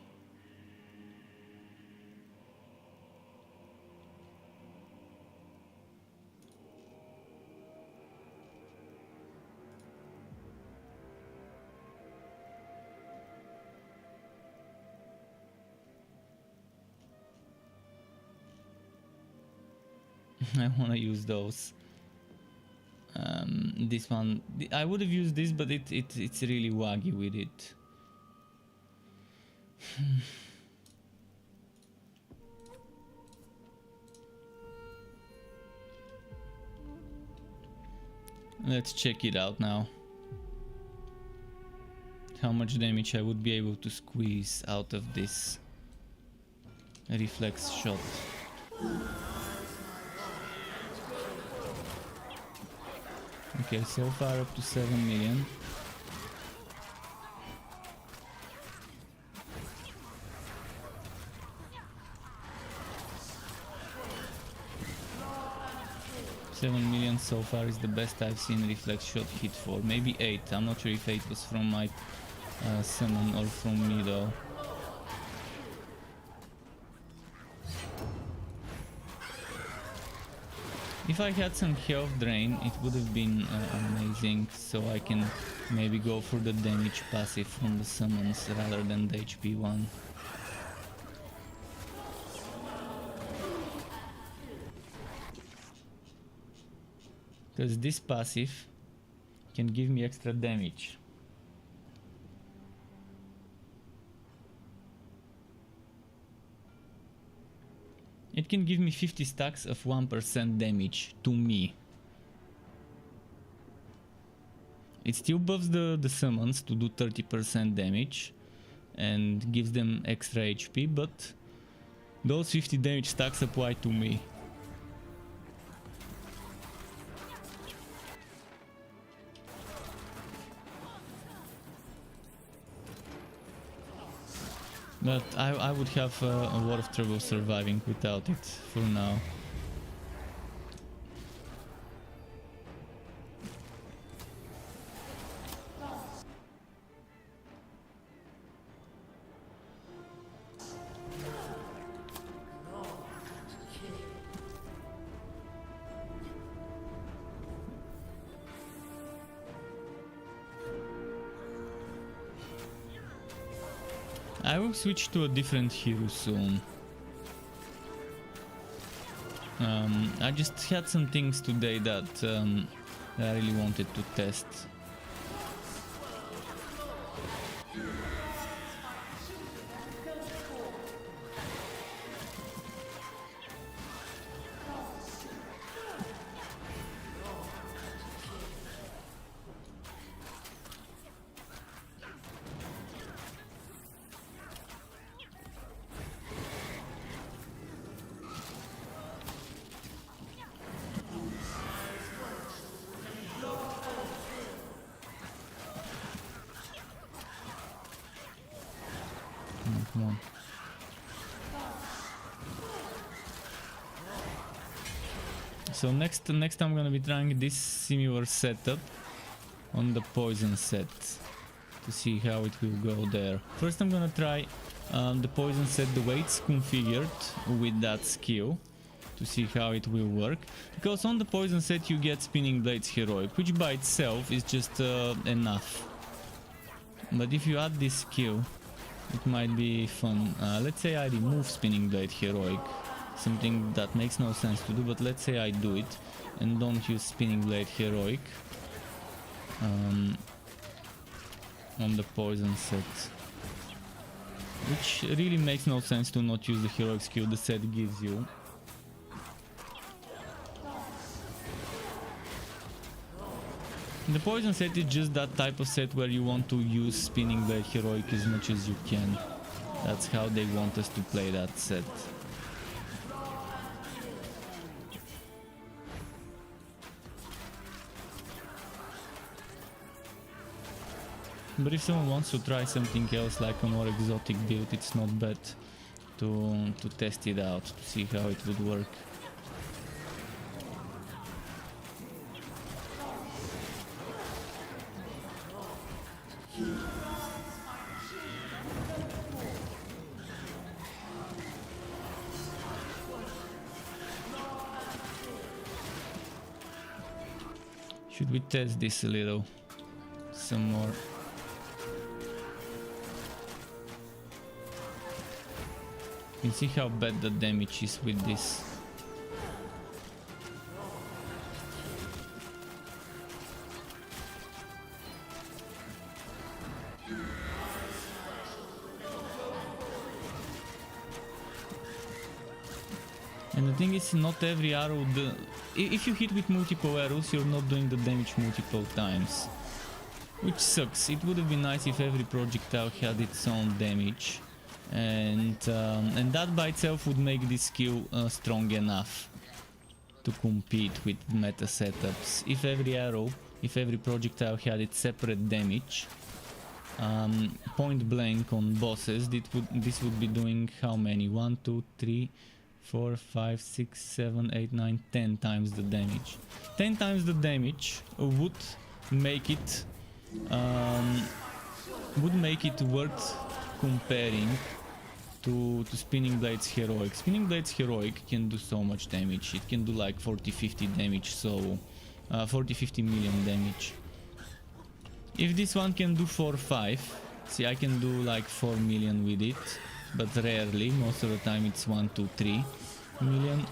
I want to use those. This one, I would have used this, but it's really waggy with it. Let's check it out now. How much damage I would be able to squeeze out of this reflex shot. Okay, so far up to 7 million. $7 million so far is the best I've seen reflex shot hit for. Maybe 8. I'm not sure if 8 was from my summon or from me though. If I had some health drain, it would have been amazing, so I can maybe go for the damage passive from the summons rather than the HP one. Because this passive can give me extra damage. It can give me 50 stacks of 1% damage to me. It still buffs the summons to do 30% damage and gives them extra HP, but those 50 damage stacks apply to me. But I would have a lot of trouble surviving without it for now. I will switch to a different hero soon. I just had some things today that I really wanted to test. Come on. So next I'm gonna be trying this similar setup on the poison set to see how it will go there. First I'm gonna try the poison set the way it's configured with that skill to see how it will work, because on the poison set you get Spinning Blades Heroic, which by itself is just enough. But if you add this skill, it might be fun. Let's say I remove Spinning Blade Heroic, something that makes no sense to do, but let's say I do it and don't use Spinning Blade Heroic on the poison set, which really makes no sense to not use the heroic skill the set gives you. The poison set is just that type of set where you want to use Spinning Blade Heroic as much as you can. That's how they want us to play that set. But if someone wants to try something else, like a more exotic build, it's not bad to test it out, to see how it would work. Should we test this a little? Some more. You can see how bad the damage is with this. And the thing is, not every arrow... If you hit with multiple arrows, you're not doing the damage multiple times. Which sucks. It would have been nice if every projectile had its own damage. And that by itself would make this skill strong enough to compete with meta setups. If every arrow, if every projectile had its separate damage, point blank on bosses, this would be doing how many? 1, 2, 3, 4, 5, 6, 7, 8, 9, 10 times the damage. 10 times the damage would make it worth comparing to Spinning Blades Heroic. Spinning Blades Heroic can do so much damage. It can do like 40-50 damage, so 40-50 million damage. If this one can do 4-5, see, I can do like 4 million with it, but rarely. Most of the time it's 1-3 million.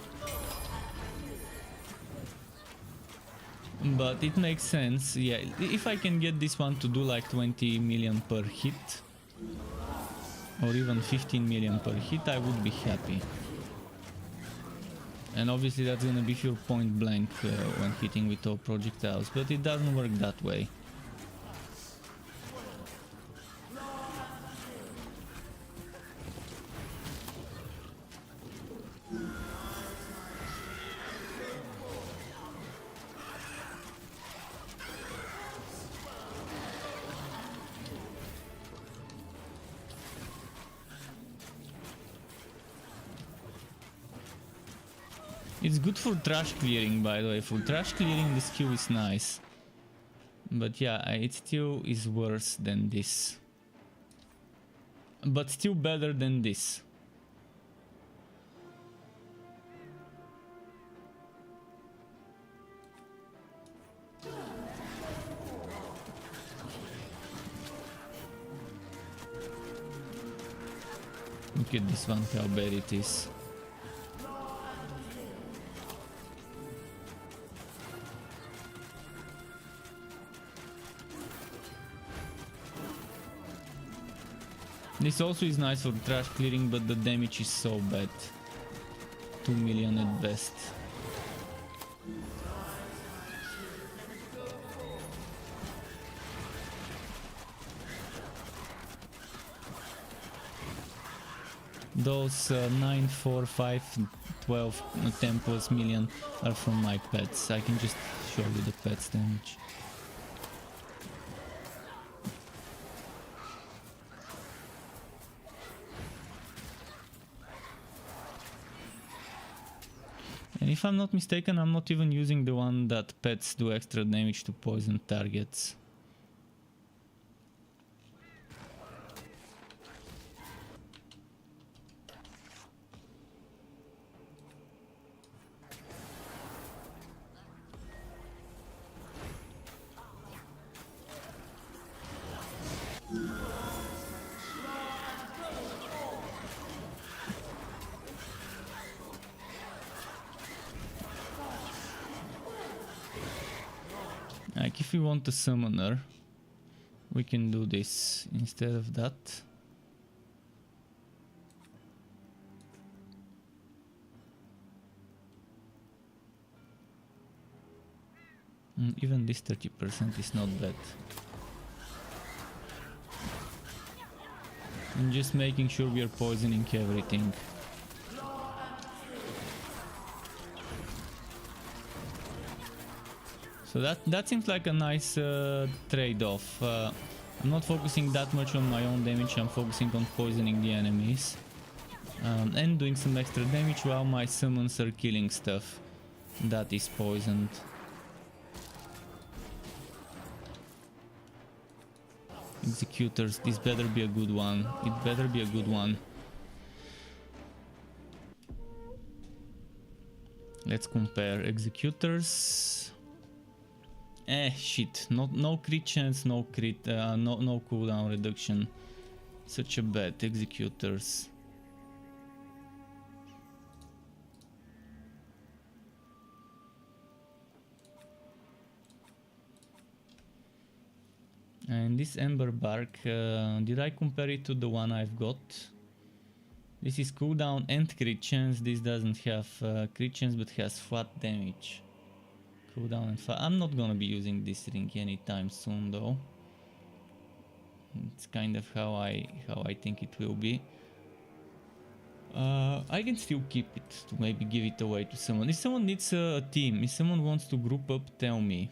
But it makes sense, yeah. If I can get this one to do like 20 million per hit, or even 15 million per hit, I would be happy. And obviously that's gonna be pure point blank when hitting with all projectiles, but it doesn't work that way. It's good for trash clearing, by the way. For trash clearing the skill is nice. But yeah, it still is worse than this. But still better than this. Look at this one, how bad it is. This also is nice for trash clearing, but the damage is so bad. 2 million at best. Those 9, 4, 5, 12, 10 plus million are from my pets. I can just show you the pets damage. And if I'm not mistaken, I'm not even using the one that pets do extra damage to poison targets. Like if we want a summoner, we can do this instead of that. Even this 30% is not bad. And just making sure we are poisoning everything. So that seems like a nice trade-off. I'm not focusing that much on my own damage, I'm focusing on poisoning the enemies. And doing some extra damage while my summons are killing stuff that is poisoned. Executors, this better be a good one. It better be a good one. Let's compare executors. Shit, no crit chance, no crit, no cooldown reduction. Such a bad executors. And this Ember Bark, did I compare it to the one I've got? This is cooldown and crit chance. This doesn't have crit chance but has flat damage. Cooldown and flat. I'm not gonna be using this ring anytime soon though. It's kind of how I think it will be. I can still keep it to maybe give it away to someone. If someone needs a team, if someone wants to group up, tell me.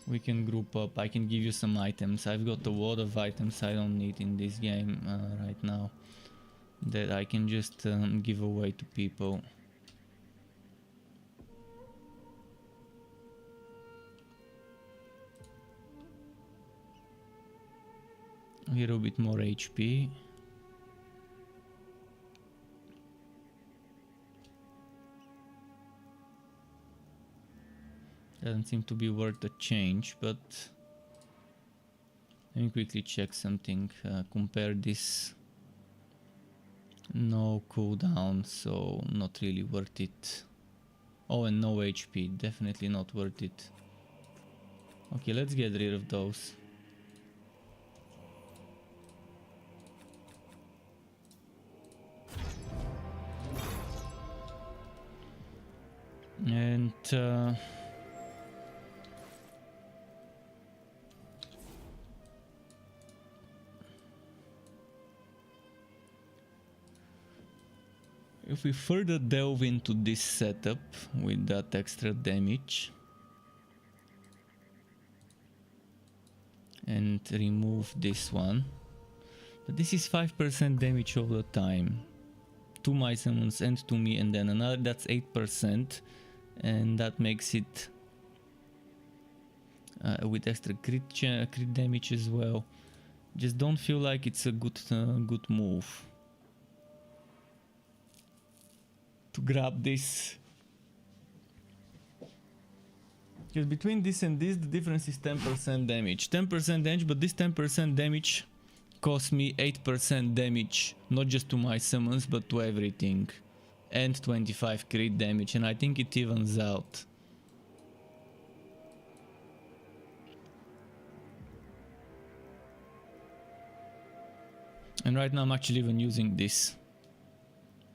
We can group up. I can give you some items. I've got a lot of items I don't need in this game right now that I can just give away to people. A little bit more HP. Doesn't seem to be worth a change, but let me quickly check something. Compare this. No cooldown, so not really worth it. Oh, and no HP, definitely not worth it. Okay, let's get rid of those. And if we further delve into this setup with that extra damage and remove this one, but this is 5% damage all the time. to my summons and to me, and then another, that's 8%, and that makes it with extra crit damage as well. Just don't feel like it's a good move to grab this. Because between this and this, the difference is 10% damage. 10% damage, but this 10% damage cost me 8% damage, not just to my summons, but to everything. And 25 crit damage, and I think it evens out. And right now I'm actually even using this.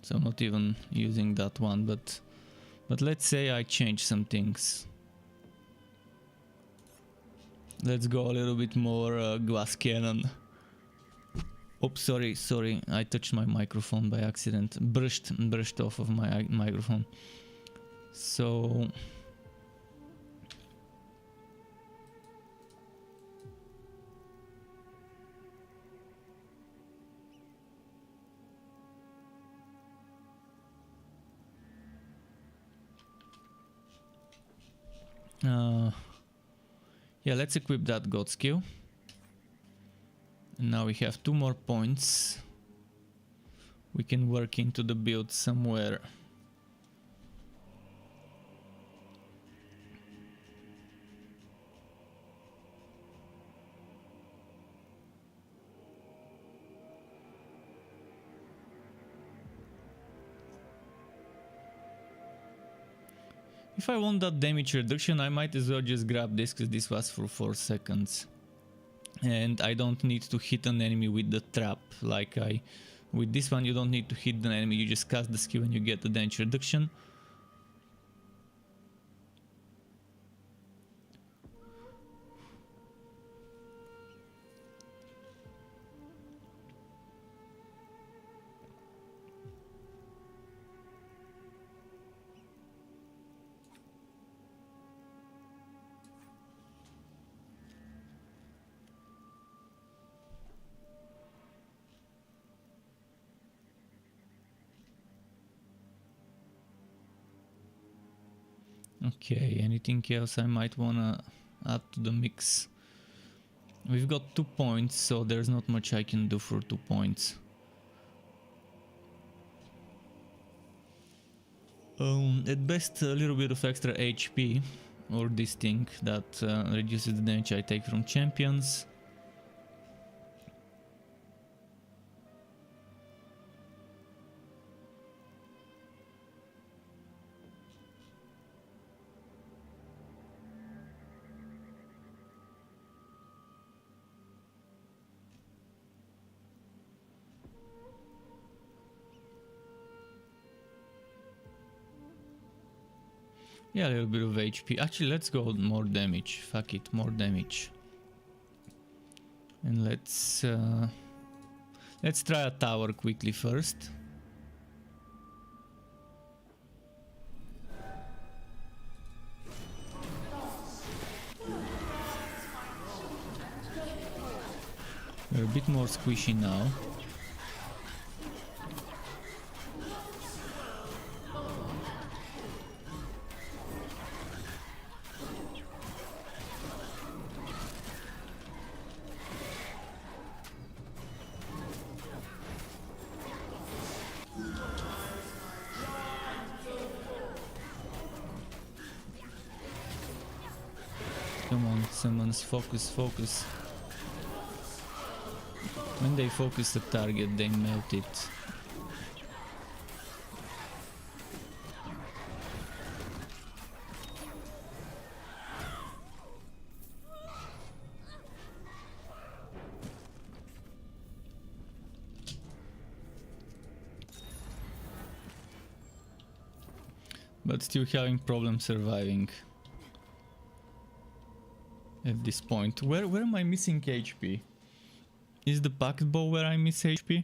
So I'm not even using that one, but let's say I change some things. Let's go a little bit more glass cannon. Oops, sorry, I touched my microphone by accident. Brushed off of my microphone. So yeah, let's equip that god skill. And now we have 2 more points. We can work into the build somewhere. If I want that damage reduction, I might as well just grab this, because this was for 4 seconds. And I don't need to hit an enemy with the trap, like with this one you don't need to hit the enemy, you just cast the skill and you get the damage reduction. Okay, anything else I might wanna add to the mix? We've got 2 points, so there's not much I can do for 2 points. At best a little bit of extra HP, or this thing that reduces the damage I take from champions. Yeah, a little bit of HP. Actually, let's go more damage. Fuck it, more damage. And let's try a tower quickly first. We're a bit more squishy now. Come on, summons, focus, focus. When they focus the target, they melt it. But still having problems surviving at this point. Where am I missing HP? Is the packet bow where I miss HP?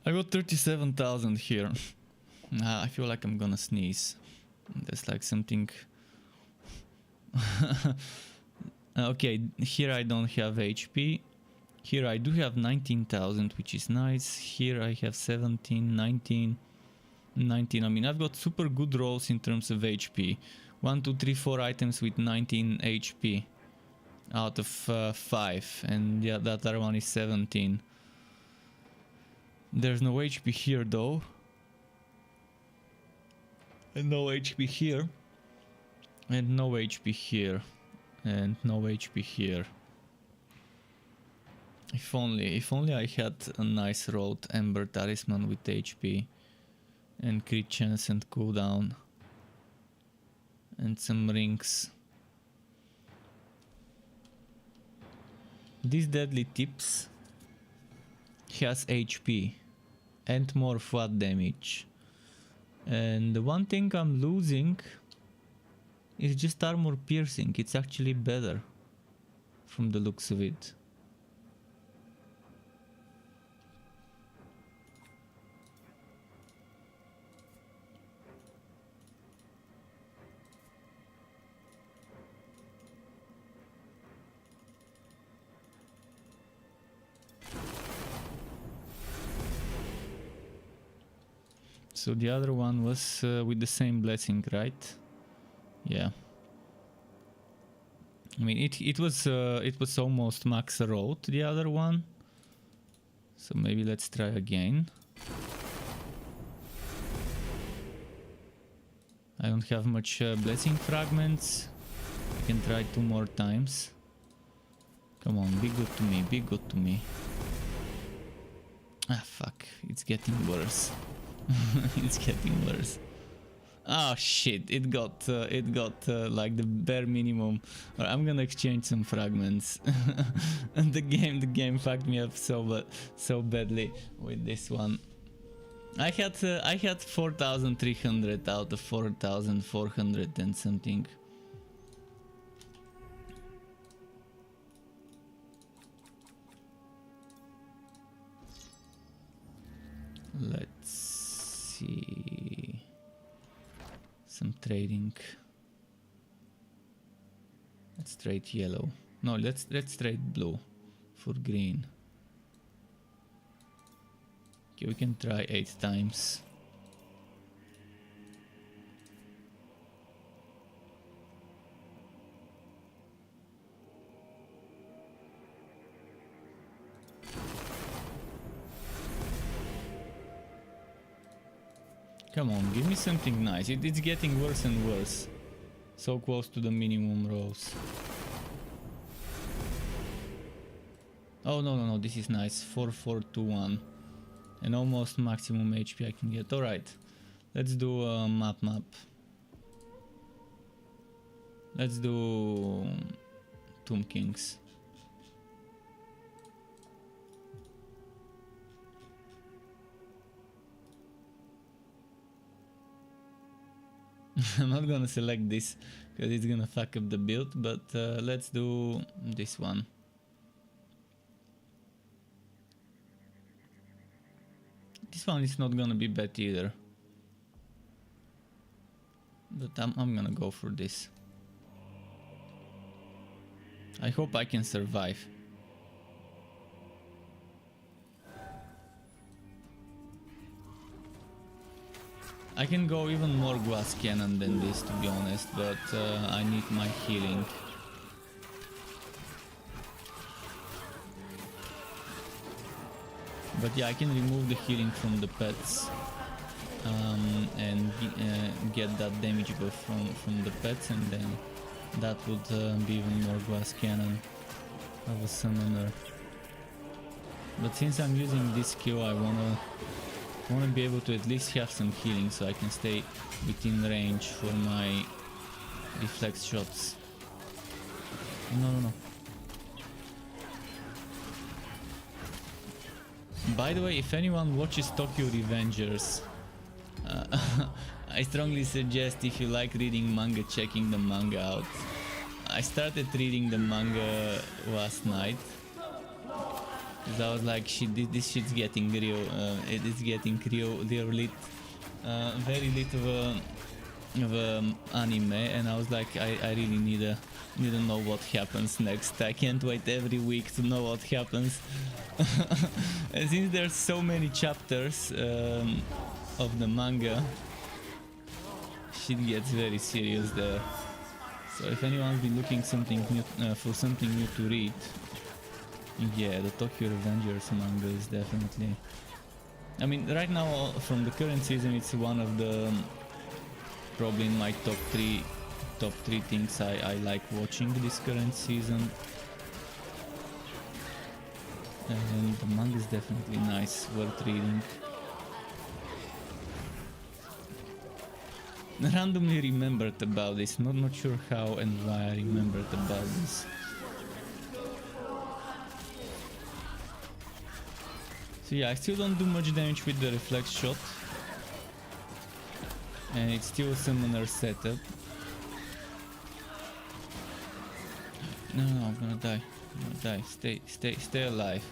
I got 37,000 here. I feel like I'm gonna sneeze. There's like something... Okay, here I don't have HP. Here I do have 19,000, which is nice. Here I have 17, 19, 19. I mean, I've got super good rolls in terms of HP. 1, 2, 3, 4 items with 19 HP out of 5. And yeah, that other one is 17. There's no HP here though. And no HP here. And no HP here. And no HP here. If only I had a nice rolled Ember Talisman with HP and crit chance and cooldown and some rings. This Deadly Tips has HP and more flat damage, and the one thing I'm losing is just armor piercing. It's actually better from the looks of it. So the other one was with the same blessing, right? Yeah. I mean, it was almost max rolled, the other one. So maybe let's try again. I don't have much blessing fragments. I can try 2 more times. Come on, be good to me, be good to me. Ah, fuck, it's getting worse. It's getting worse. Oh shit, it got like the bare minimum. I'm gonna exchange some fragments. And the game fucked me up so badly with this one. I had 4,300 out of 4,400 and something. Let's see. Some trading. Let's trade yellow. No, let's trade blue for green. Okay, we can try 8 times. Come on, give me something nice. It's getting worse and worse. So close to the minimum rolls. Oh no, this is nice. 4-4-2-1. And almost maximum HP I can get. Alright. Let's do a map. Let's do Tomb Kings. I'm not gonna select this because it's gonna fuck up the build, but let's do this one. This one is not gonna be bad either, but I'm gonna go for this. I hope I can survive. I can go even more glass cannon than this, to be honest, but I need my healing. But yeah, I can remove the healing from the pets and get that damage buff from the pets, and then that would be even more glass cannon of a summoner. But since I'm using this skill, I wanna be able to at least have some healing so I can stay within range for my reflex shots. No. By the way, if anyone watches Tokyo Revengers, I strongly suggest, if you like reading manga, checking the manga out. I started reading the manga last night. Because I was like, shit, this shit's getting real. It is getting real lit. Very little anime, and I was like, I really need to know what happens next. I can't wait every week to know what happens. And since there's so many chapters of the manga, shit gets very serious there. So if anyone's been looking something new, for something new to read, yeah, the Tokyo Revengers manga is definitely. I mean, right now from the current season, it's one of the probably in my top three things I like watching this current season. And the manga is definitely nice, worth reading. Randomly remembered about this, not sure how and why I remembered about this. So yeah, I still don't do much damage with the reflex shot. And it's still a summoner setup. No, I'm gonna die. I'm gonna die. Stay alive.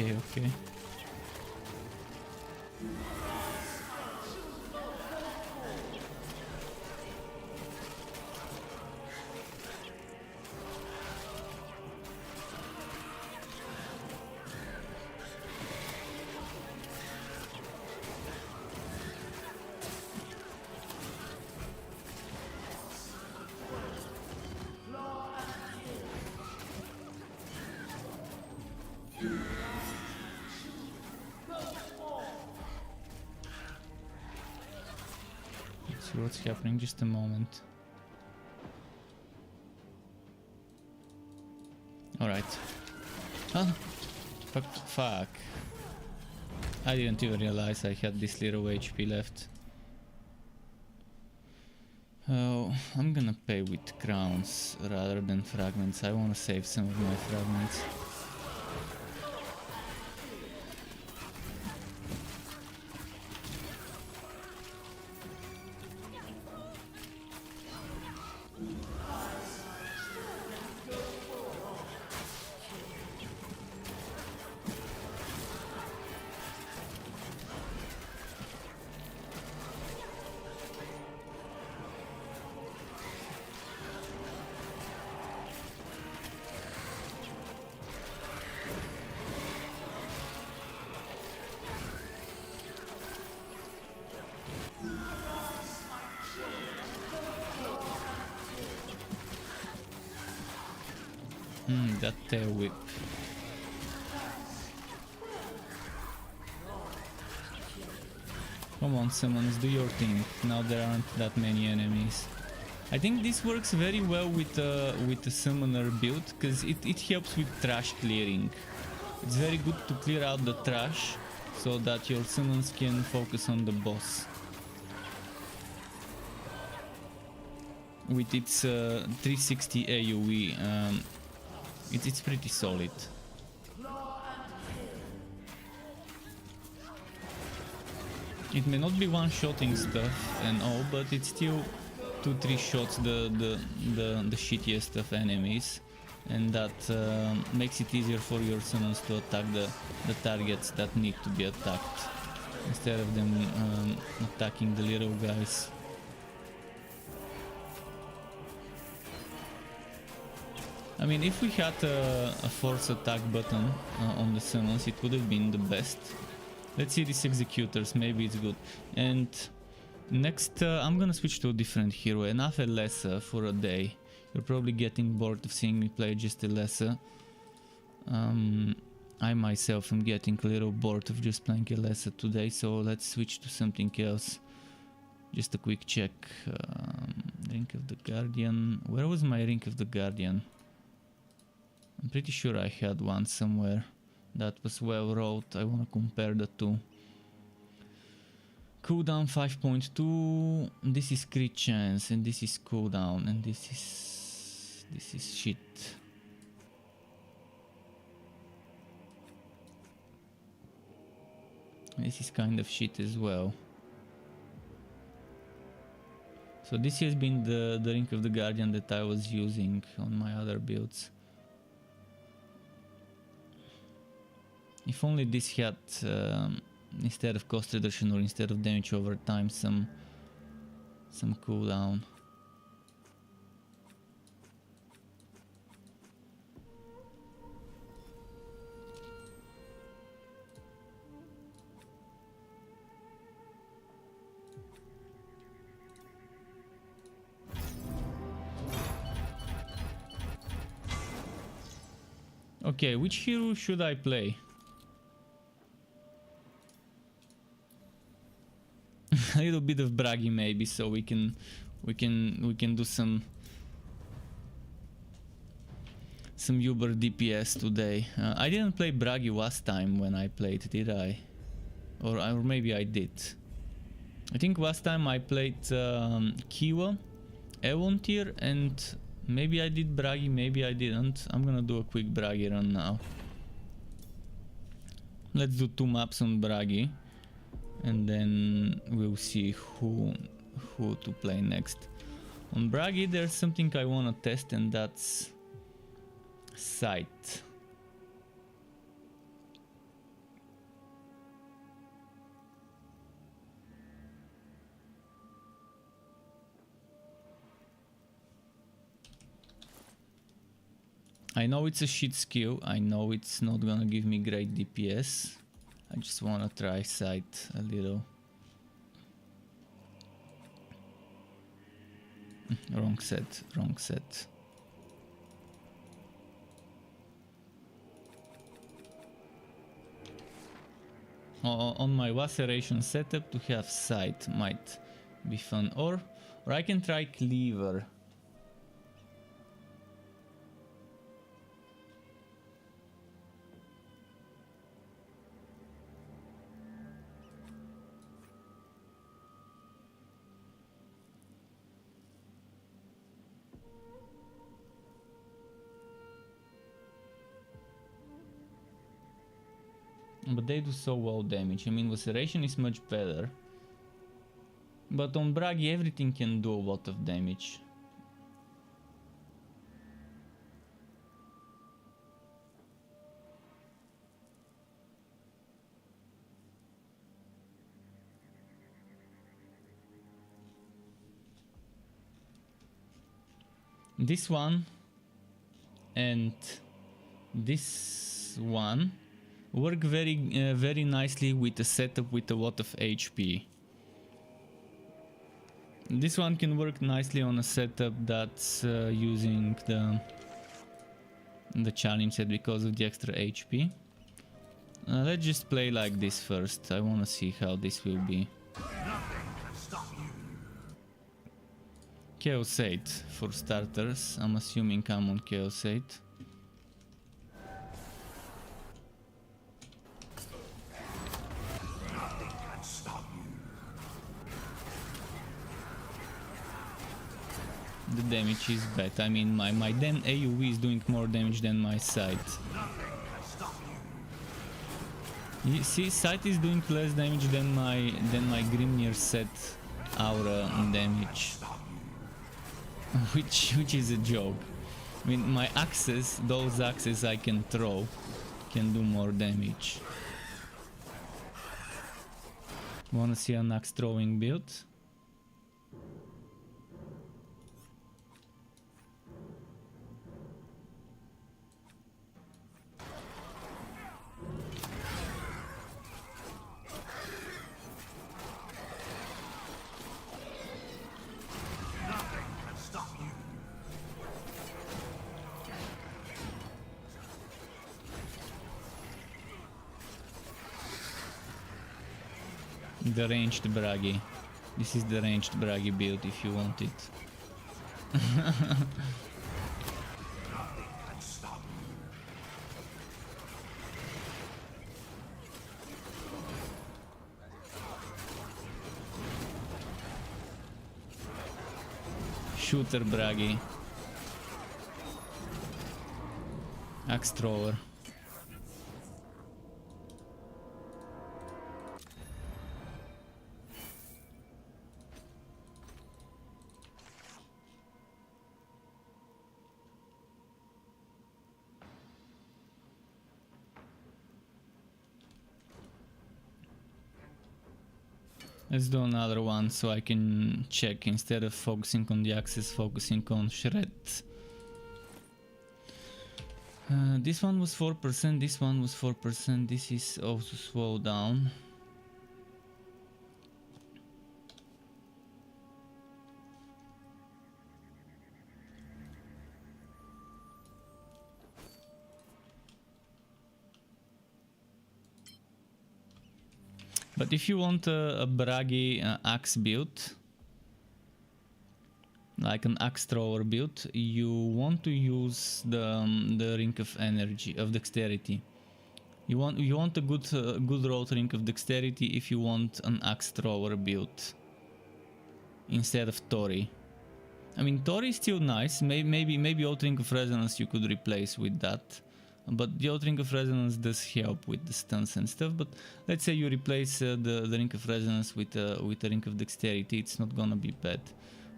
Okay. See what's happening, just a moment. Alright. Oh, fuck. I didn't even realize I had this little HP left. Oh, I'm gonna pay with crowns rather than fragments. I wanna save some of my fragments. That tail whip. Come on, summons, do your thing. Now there aren't that many enemies. I think this works very well with the summoner build, because it helps with trash clearing. It's very good to clear out the trash so that your summons can focus on the boss. With its 360 AoE, it's pretty solid. It may not be one-shotting stuff and all, but it's still 2-3 shots the shittiest of enemies, and that makes it easier for your summons to attack the targets that need to be attacked, instead of them attacking the little guys. I mean, if we had a force attack button on the summons, it would have been the best. Let's see these executors, maybe it's good. And next, I'm gonna switch to a different hero, an Alessa for a day. You're probably getting bored of seeing me play just Alessa. I myself am getting a little bored of just playing Alessa today, so let's switch to something else. Just a quick check. Ring of the Guardian. Where was my Ring of the Guardian? I'm pretty sure I had one somewhere that was well wrote. I want to compare the two. Cooldown 5.2. This is crit chance and this is cooldown, and this is shit. This is kind of shit as well. So this has been the Ring of the Guardian that I was using on my other builds. If only this had, instead of cost reduction or instead of damage over time, some cooldown. Okay, which hero should I play? A little bit of Bragi maybe, so we can do some Uber DPS today. I didn't play Bragi last time when I played, did I? Or maybe I did. I think last time I played Kiwa, Elontir, and maybe I did Bragi, maybe I didn't. I'm gonna do a quick Bragi run now. Let's do 2 maps on Bragi, and then we'll see who to play next. On Bragi there's something I wanna test, and that's Sight. I know it's a shit skill, I know it's not gonna give me great DPS. I just wanna try Sight a little. Wrong set, wrong set. On my laceration setup to have Sight might be fun, or I can try Cleaver. But they do so low damage. I mean, laceration is much better. But on Bragi everything can do a lot of damage. This one and this one work very nicely with a setup with a lot of HP. This one can work nicely on a setup that's using the challenge set because of the extra HP. Let's just play like this first. I want to see how this will be. Chaos 8 for starters. I'm assuming I'm on Chaos 8. The damage is bad. I mean, my AoE is doing more damage than my Sight. You see, Sight is doing less damage than my Grimnir set aura damage, which is a joke. I mean, my axes, those axes I can throw, can do more damage. Wanna see an axe throwing build? The ranged Bragi. This is the ranged Bragi build if you want it. Shooter Bragi. Axe thrower. Let's do another one so I can check instead of focusing on the axes, focusing on shred. This one was 4%, this one was 4%, this is also slow down. But if you want a braggy axe build, like an axe thrower build, you want to use the ring of energy, of dexterity. You want a good road ring of dexterity if you want an axe thrower build instead of Tori. I mean, Tori is still nice. Maybe old ring of resonance you could replace with that. But the old ring of resonance does help with the stuns and stuff. But let's say you replace the ring of resonance with a ring of dexterity, it's not gonna be bad.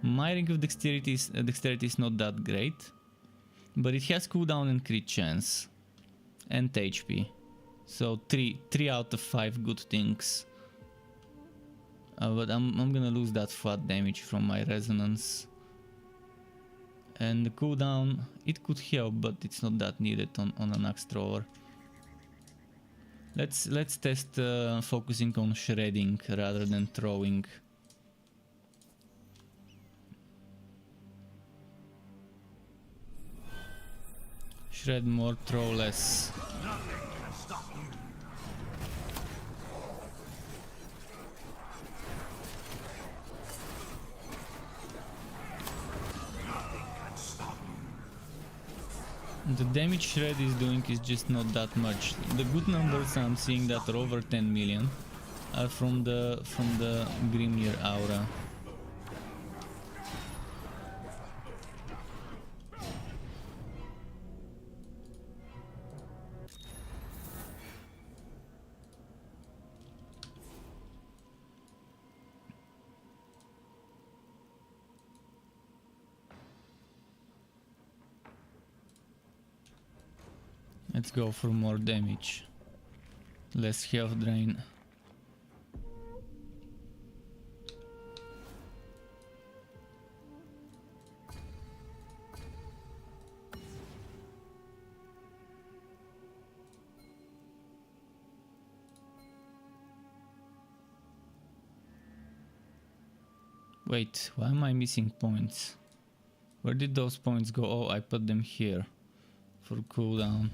My ring of dexterity is not that great, but it has cooldown and crit chance and HP. So 3 out of 5 good things. But I'm gonna lose that flat damage from my resonance. And the cooldown, it could help, but it's not that needed on an axe thrower. Let's test focusing on shredding rather than throwing. Shred more, throw less. The damage shred is doing is just not that much. The good numbers I'm seeing that are over 10 million are from the Grimnir aura. Let's go for more damage. Less health drain. Wait, why am I missing points? Where did those points go? Oh, I put them here for cooldown.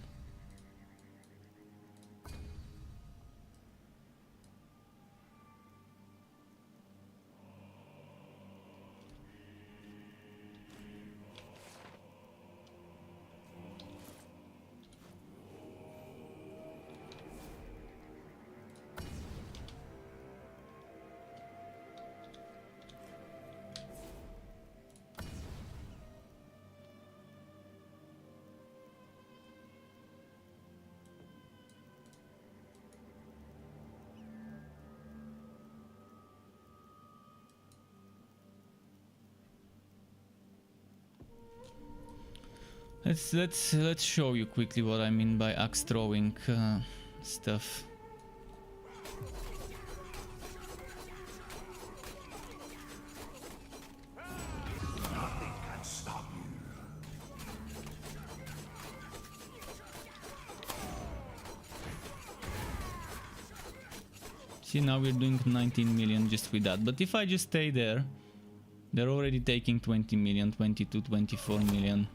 Let's show you quickly what I mean by axe throwing stuff. See, now we're doing 19 million just with that. But if I just stay there, they're already taking 20 million, 22, 24 million.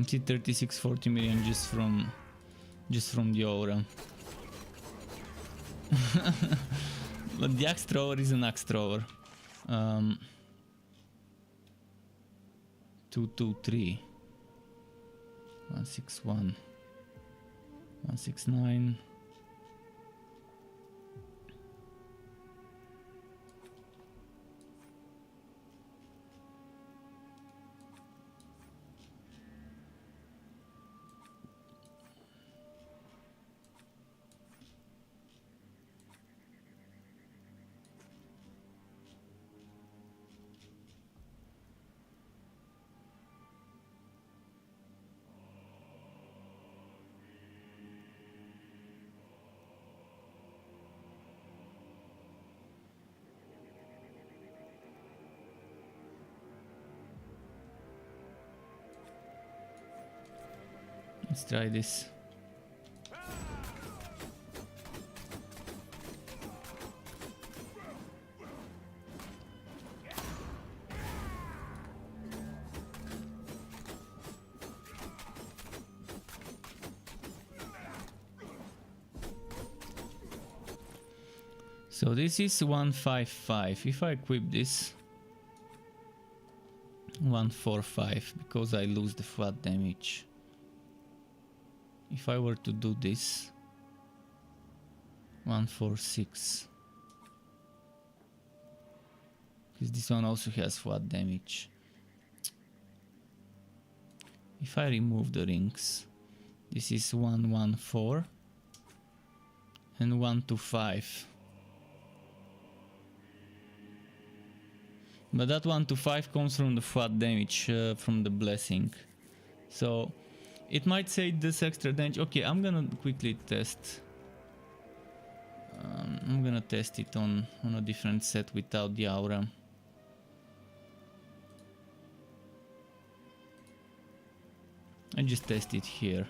See, 36, 40 million just from the aura. But the axe thrower is an axe thrower. 223, 161, 169. Let's try this. So this is 155. If I equip this 145, because I lose the flat damage. If I were to do this 146, because this one also has flat damage. If I remove the rings, this is 114 and 125. But that 125 comes from the flat damage from the blessing. So it might say this extra damage. Okay, I'm gonna quickly test. I'm gonna test it on a different set without the aura. I just test it here.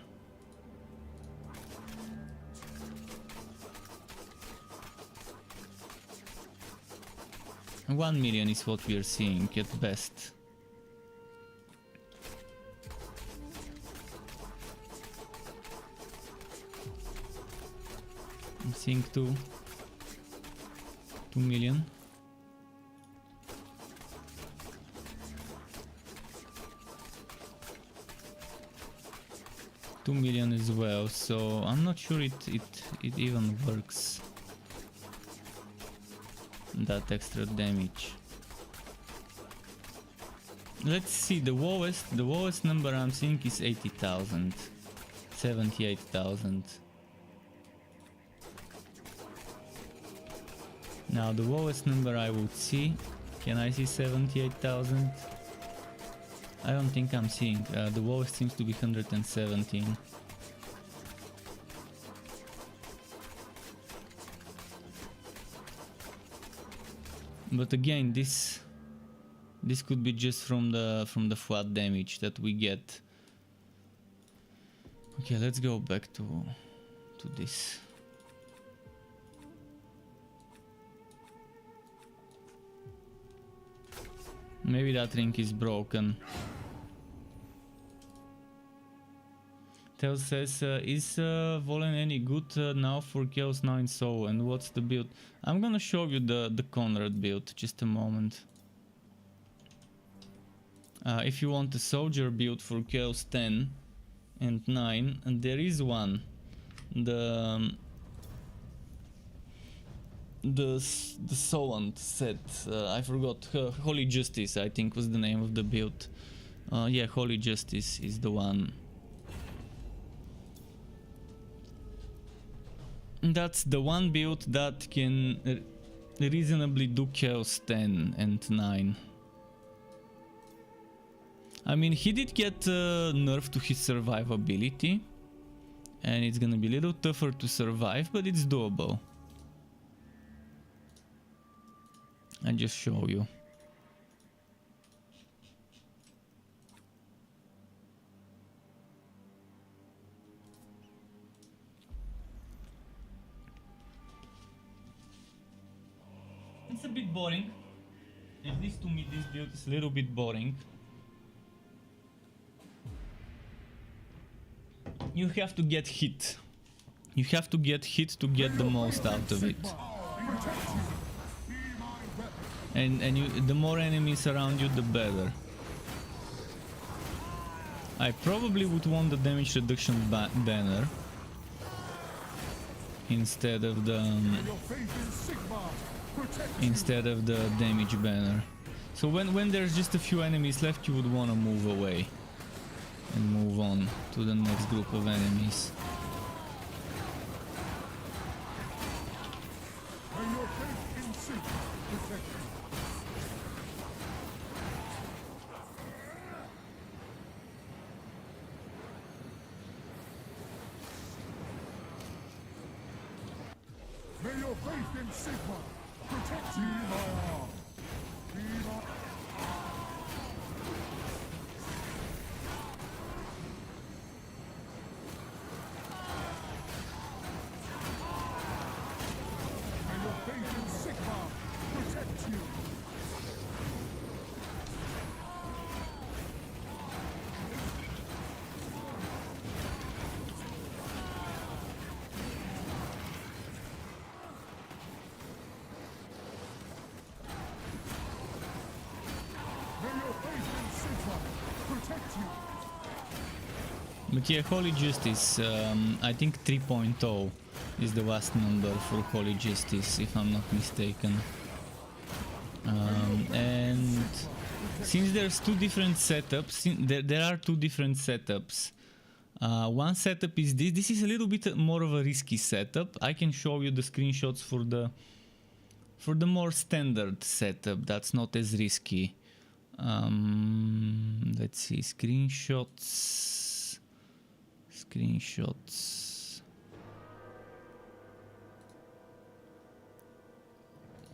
1 million is what we are seeing at best. I'm seeing 2 million. $2 million as well, so I'm not sure it even works. That extra damage. Let's see, the lowest number I'm seeing is 80,000, 78,000. Now the lowest number I would see, can I see 78,000? I don't think I'm seeing, the lowest seems to be 117. But again, this could be just from the flat damage that we get. Okay, let's go back to this. Maybe that ring is broken. Tel says, is Volen any good now for Chaos 9 Soul, and what's the build? I'm gonna show you the Conrad build, just a moment. If you want a soldier build for Chaos 10 and 9, and there is one. The Solant set, I forgot, Holy Justice I think was the name of the build. Yeah, Holy Justice is the one. That's the one build that can reasonably do Chaos 10 and 9. I mean, he did get nerf to his survivability, and it's gonna be a little tougher to survive, but it's doable. I just show you. It's a bit boring. At least to me this build is a little bit boring. You have to get hit. You have to get hit to get the most out of it. And the more enemies around you, the better. I probably would want the damage reduction banner instead of the damage banner. So when there's just a few enemies left, you would want to move away and move on to the next group of enemies. May your faith in Sigma protect you, protect you. But yeah, Holy Justice, I think 3.0 is the last number for Holy Justice, if I'm not mistaken. And since there's two different setups, there are two different setups. One setup is this. This is a little bit more of a risky setup. I can show you the screenshots for the more standard setup. That's not as risky. Let's see, screenshots.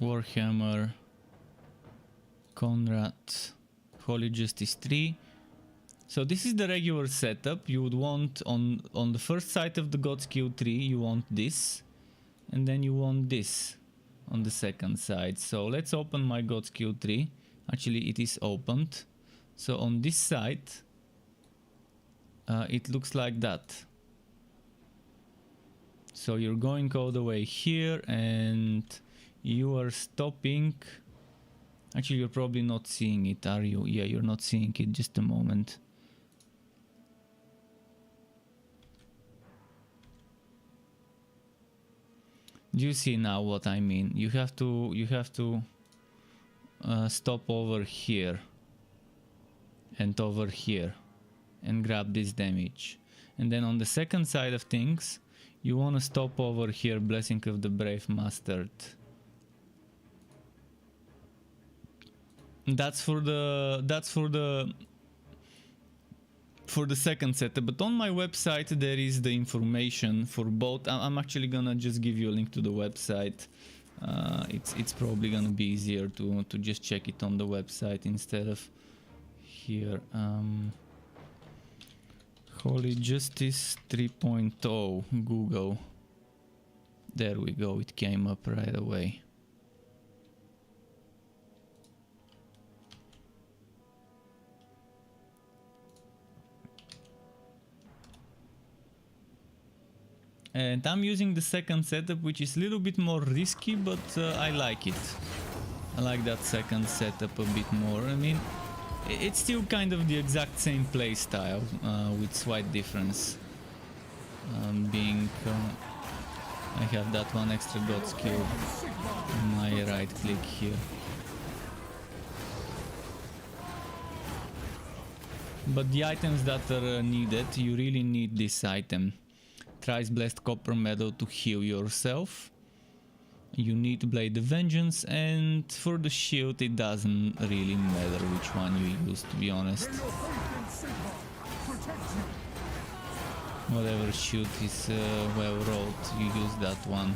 Warhammer, Conrad, Holy Justice 3. So this is the regular setup. You would want on the first side of the God's Q 3, you want this, and then you want this on the second side. So let's open my God's Q 3. Actually, it is opened. So on this side, it looks like that. So you're going all the way here, and you are stopping. Actually, you're probably not seeing it, are you? Yeah, you're not seeing it. Just a moment. Do you see now what I mean? You have to stop over here and over here and grab this damage. And then on the second side of things, you want to stop over here, Blessing of the Brave Mustard. That's for the second setup, but on my website there is the information for both. I'm actually gonna just give you a link to the website. It's probably gonna be easier to just check it on the website instead of here. Holy Justice 3.0 Google. There we go, it came up right away. And I'm using the second setup, which is a little bit more risky, but I like it. I like that second setup a bit more. I mean, it's still kind of the exact same playstyle, with slight difference. Being I have that one extra god skill on my right click here. But the items that are needed, you really need this item. Thrice Blessed Copper Medal to heal yourself. You need Blade of Vengeance, and for the shield it doesn't really matter which one you use, to be honest. Whatever shield is well rolled, you use that one.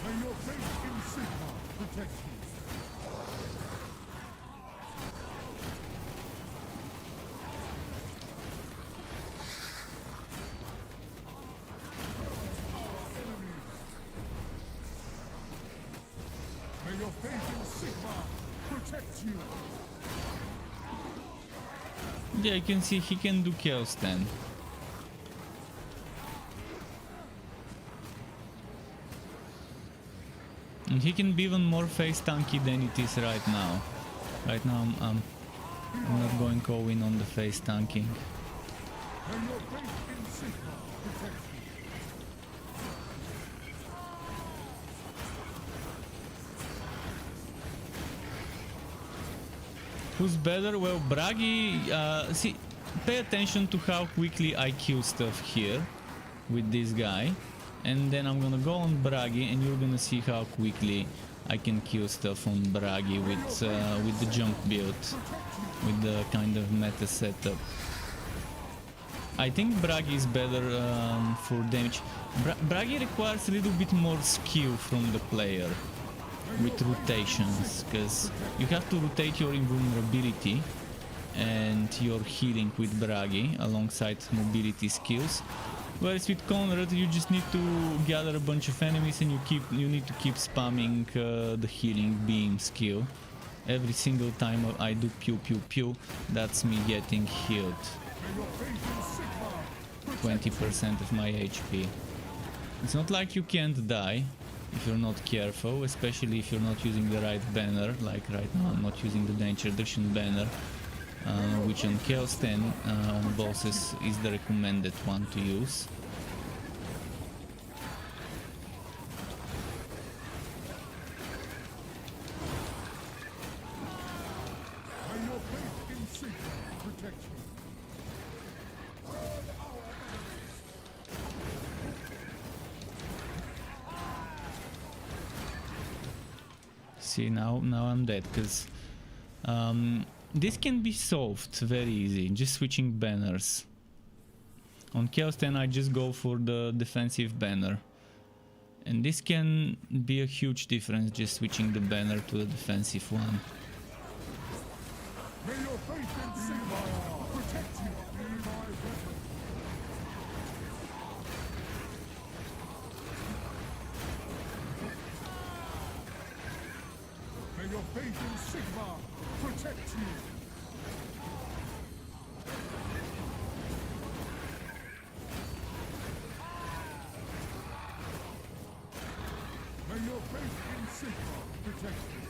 May your faith in Sigma protect you. May your faith in Sigma protect you. Yeah, you can see he can do Chaosbane. And he can be even more face tanky than it is right now. Right now I'm not going all in on the face tanking. May your faith in Sigma protect you. Who's better? Well, Bragi, see, pay attention to how quickly I kill stuff here with this guy. And then I'm gonna go on Bragi, and you're gonna see how quickly I can kill stuff on Bragi with the jump build, with the kind of meta setup. I think Bragi is better for damage. Bragi requires a little bit more skill from the player with rotations, because you have to rotate your invulnerability and your healing with Bragi alongside mobility skills. Whereas with Conrad you just need to gather a bunch of enemies, and you need to keep spamming the healing beam skill. Every single time I do pew pew pew, that's me getting healed 20% of my HP. It's not like you can't die, if you're not careful, especially if you're not using the right banner. Like right now I'm not using the Danger Reduction banner, which on Chaos 10 on bosses is the recommended one to use. May your faith in Sigmar protect you. See, now I'm dead, because this can be solved very easy, just switching banners. On Chaos 10 I just go for the defensive banner, and this can be a huge difference, just switching the banner to the defensive one. May your faith in Sigmar protect you. Be my weapon. May your faith in Sigmar protect you. May your faith in Sigmar protect you.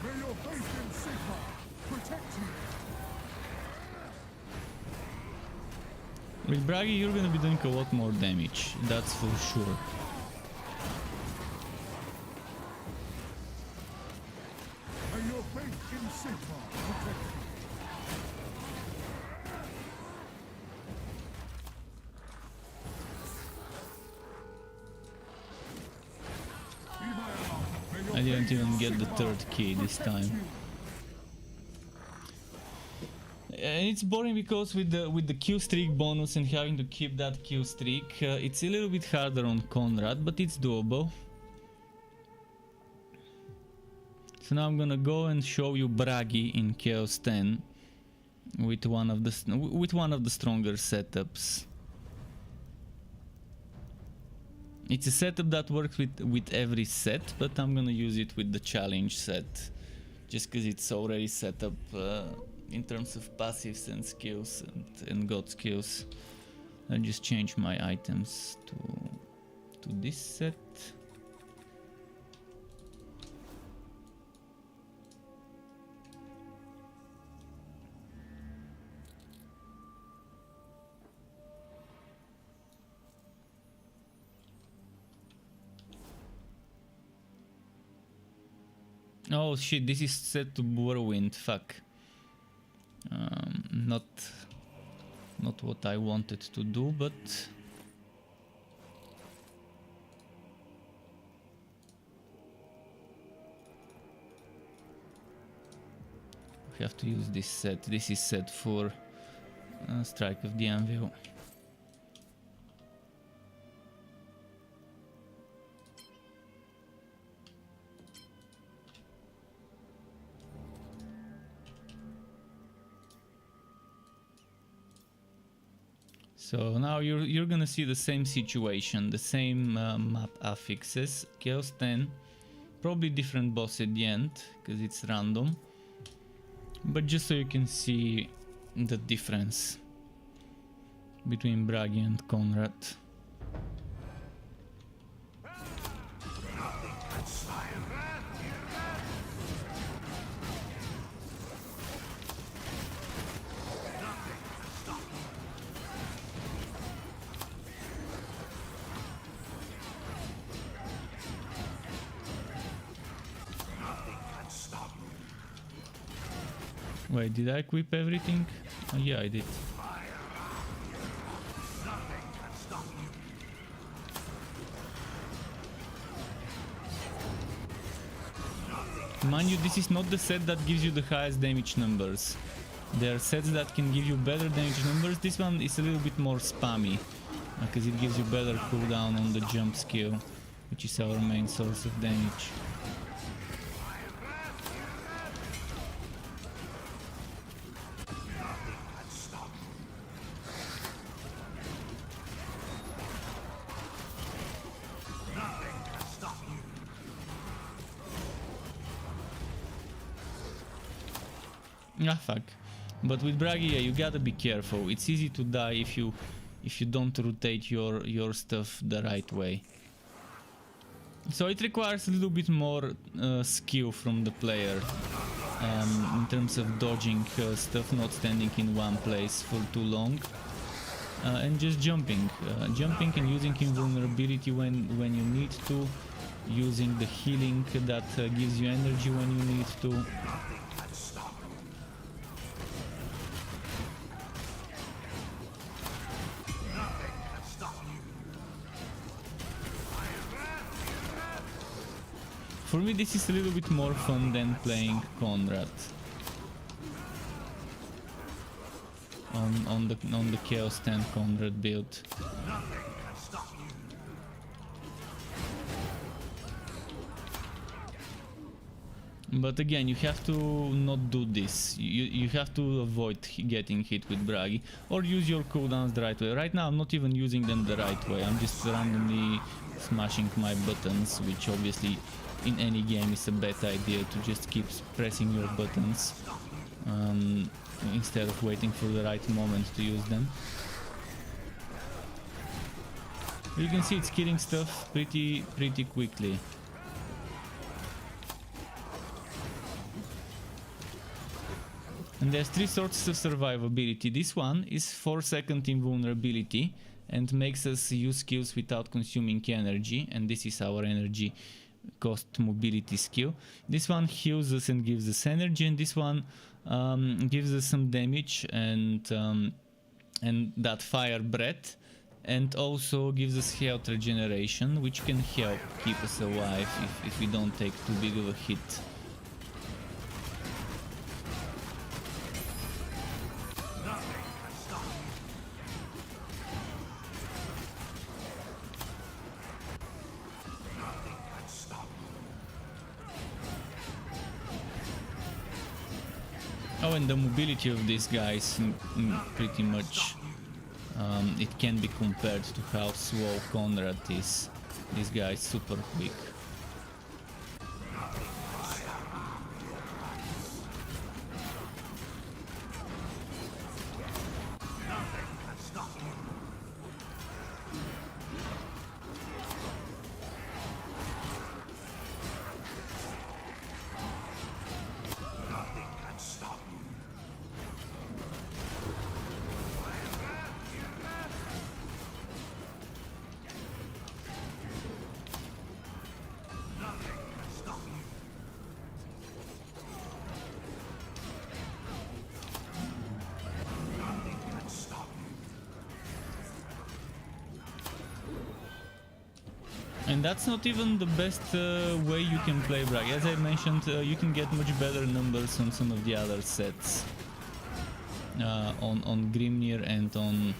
May your faith in Sigmar protect you. With Bragi you're gonna be doing a lot more damage, that's for sure. May your faith in Sigmar protect you. Be my ally. May your I didn't faith in even get the Sigmar third key this protect time. you. And it's boring because with the kill streak bonus and having to keep that kill streak, it's a little bit harder on Conrad, but it's doable. So now I'm gonna go and show you Bragi in Chaos 10 with one of the stronger setups. It's a setup that works with every set, but I'm gonna use it with the challenge set, just because it's already set up in terms of passives and skills and god skills. I'll just change my items to this set. Oh shit, this is set to Whirlwind, fuck. Not what I wanted to do, but we have to use this set. This is set for Strike of the Anvil. So now you're gonna see the same situation, the same map affixes, Chaos 10, probably different boss at the end, because it's random, but just so you can see the difference between Bragi and Conrad. Wait, did I equip everything? Oh, yeah, I did. Mind you, this is not the set that gives you the highest damage numbers. There are sets that can give you better damage numbers. This one is a little bit more spammy, because it gives you better cooldown on the jump skill, which is our main source of damage. Ah, fuck. But with Bragi, yeah, you gotta be careful. It's easy to die if you don't rotate your stuff the right way. So it requires a little bit more skill from the player in terms of dodging stuff, not standing in one place for too long, and just jumping and using invulnerability when you need to, using the healing that gives you energy when you need to. For me, this is a little bit more fun than playing Conrad on the Chaos 10 Conrad build. But again, you have to not do this. You have to avoid getting hit with Bragi, or use your cooldowns the right way. Right now I'm not even using them the right way. I'm just randomly smashing my buttons, which obviously in any game is a bad idea, to just keep pressing your buttons instead of waiting for the right moment to use them. You can see it's killing stuff pretty quickly. And there's three sorts of survivability. This one is 4-second invulnerability and makes us use skills without consuming energy, and this is our energy cost mobility skill. This one heals us and gives us energy, and this one gives us some damage and that fire breath, and also gives us health regeneration, which can help keep us alive if we don't take too big of a hit. Oh, and the mobility of these guys pretty much it can be compared to how slow Conrad is. This guy is super quick. And that's not even the best way you can play Bragi. As I mentioned, you can get much better numbers on some of the other sets. On Grimnir and on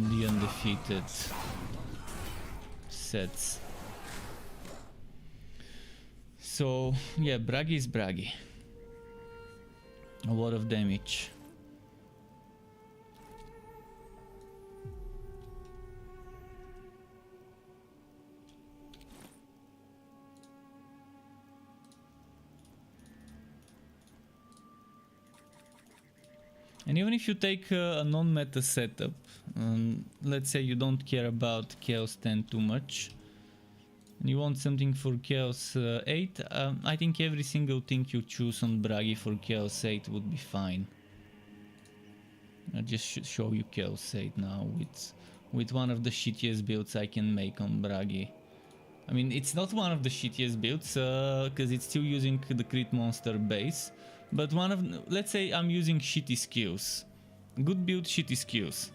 the undefeated sets. So yeah, Bragi is Bragi. A lot of damage. And even if you take a non-meta setup, let's say you don't care about Chaos 10 too much, and you want something for Chaos 8, I think every single thing you choose on Bragi for Chaos 8 would be fine. I'll just show you Chaos 8 now with one of the shittiest builds I can make on Bragi. I mean, it's not one of the shittiest builds, because it's still using the crit monster base. But let's say I'm using shitty skills. Good build, shitty skills.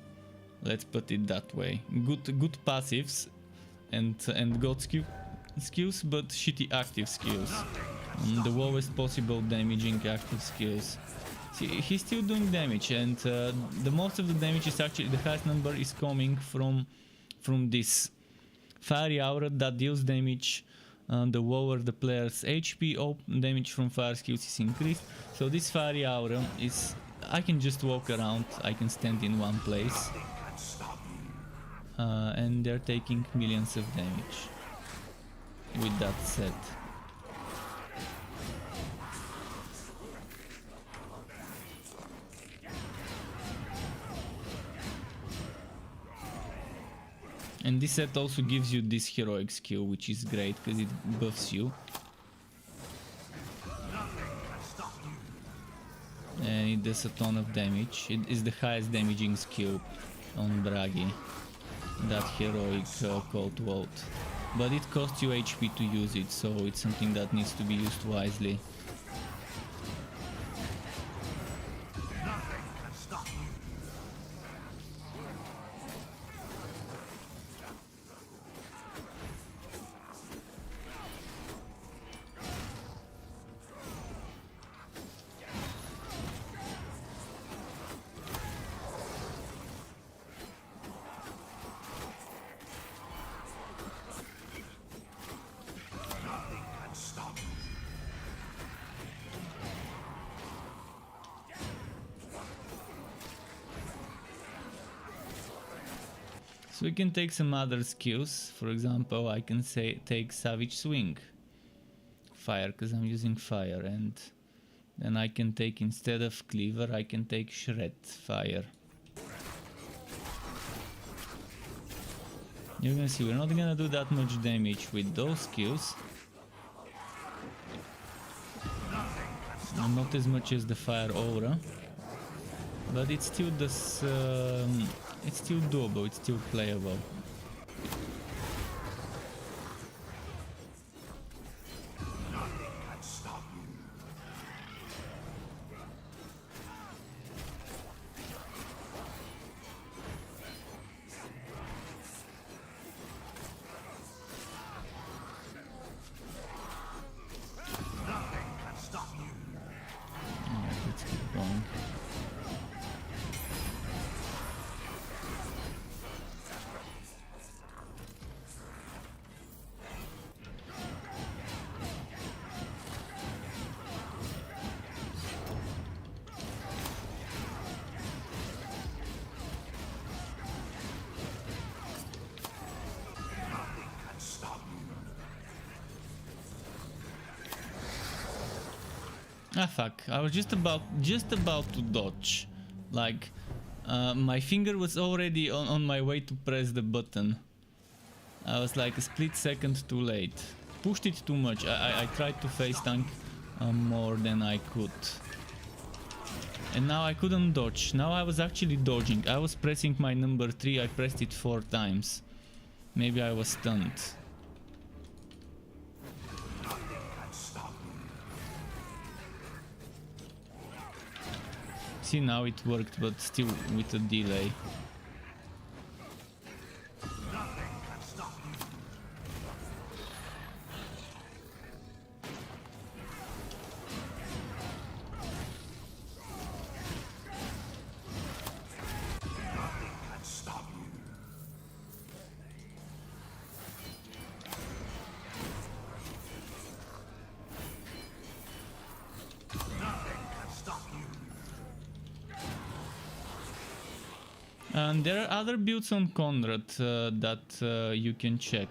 Let's put it that way. Good passives and god skills, but shitty active skills. The lowest possible damaging active skills. See, he's still doing damage, and the most of the damage is actually, the highest number is coming from this Fiery Aura that deals damage. The lower the player's HP, damage from fire skills is increased. So this Fiery Aura is, I can just walk around, I can stand in one place, and they're taking millions of damage with that set. And this set also gives you this heroic skill, which is great because it buffs you. And it does a ton of damage. It is the highest damaging skill on Bragi, that heroic Cold Vault. But it costs you HP to use it, so it's something that needs to be used wisely. So we can take some other skills. For example, I can say take Savage Swing, fire, because I'm using fire, and then I can take, instead of Cleaver, I can take Shred, fire. You can see we're not gonna do that much damage with those skills. And not as much as the fire aura, but it still does. It's still doable. It's still playable. Let's keep going. Ah fuck, I was just about to dodge. Like, my finger was already on my way to press the button. I was like a split second too late. Pushed it too much. I tried to face tank more than I could. And now I couldn't dodge. Now I was actually dodging. I was pressing my number 3, I pressed it 4 times. Maybe I was stunned. See, now it worked, but still with a delay. And there are other builds on Conrad that you can check.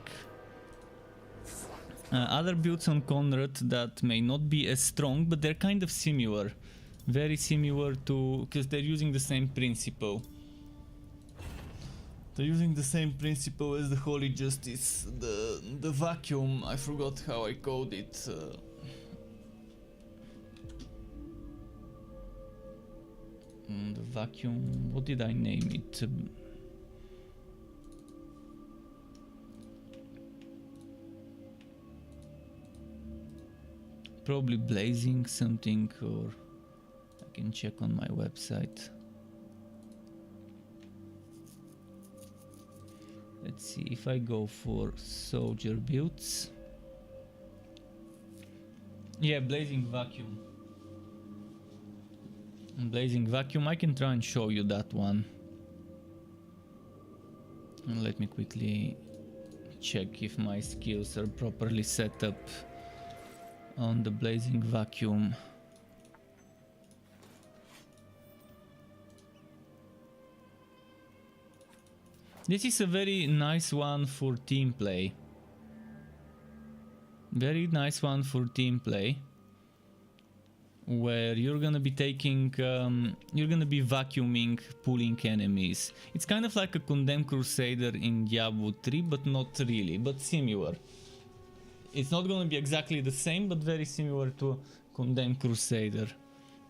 Other builds on Conrad that may not be as strong, but they're kind of similar. Very similar to... because they're using the same principle. They're using the same principle as the Holy Justice. The vacuum, I forgot how I called it. The vacuum, what did I name it? Probably blazing something, or I can check on my website. Let's see if I go for soldier builds. Yeah, blazing vacuum. Blazing vacuum, I can try and show you that one. And let me quickly check if my skills are properly set up on the blazing vacuum. This is a very nice one for team play. Very nice one for team play. where you're gonna be taking, you're gonna be vacuuming, pulling enemies. It's kind of like a Condemned Crusader in Diablo 3, but not really, but similar. It's not gonna be exactly the same, but very similar to Condemned Crusader,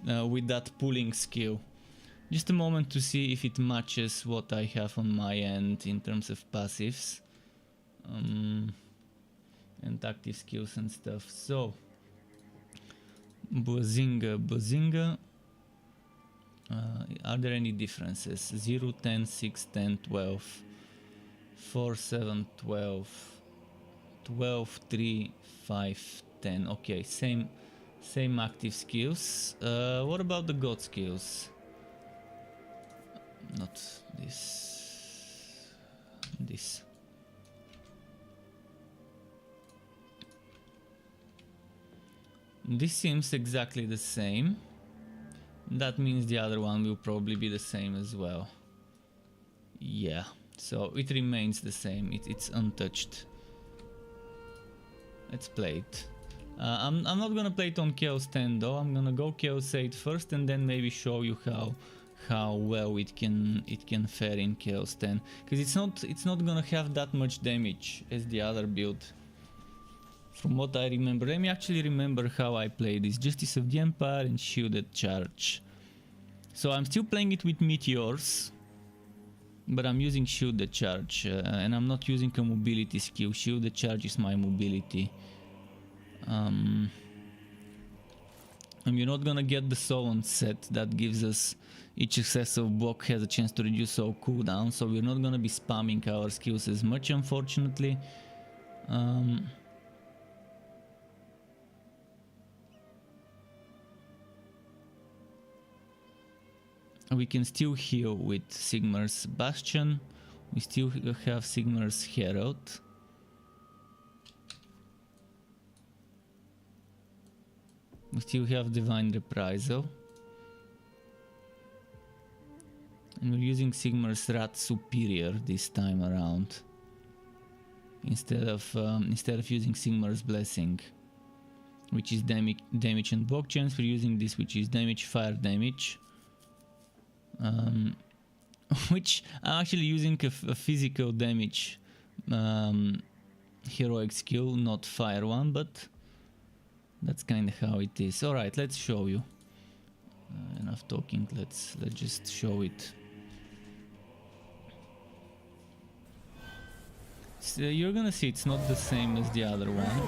with that pulling skill. Just a moment to see if it matches what I have on my end in terms of passives. And active skills and stuff. So Bazinga. Are there any differences? 0, 10, 6, 10, 12, 4, 7, 12, 12, 3, 5, 10. Okay, same active skills. What about the god skills? Not this. This. This seems exactly the same. That means the other one will probably be the same as well. Yeah, so it remains the same. It's untouched. Let's play it. I'm not gonna play it on Chaos 10 though. I'm gonna go Chaos 8 first and then maybe show you how well it can fare in Chaos 10, because it's not gonna have that much damage as the other build. From what I remember, let me actually remember how I played this. Justice of the Empire and Shielded Charge. So I'm still playing it with Meteors, but I'm using Shielded Charge, and I'm not using a mobility skill. Shielded Charge is my mobility. And you're not gonna get the Solon set that gives us each successive block has a chance to reduce our cooldown, so we're not gonna be spamming our skills as much, unfortunately. We can still heal with Sigmar's Bastion. We still have Sigmar's Herald. We still have Divine Reprisal. And we're using Sigmar's Rat Superior this time around. Instead of using Sigmar's Blessing, which is damage and block chance, we're using this, which is damage, fire damage. Which I'm actually using a physical damage heroic skill, not fire one, but that's kind of how it is. Alright, let's show you. Enough talking, let's just show it. So you're gonna see it's not the same as the other one.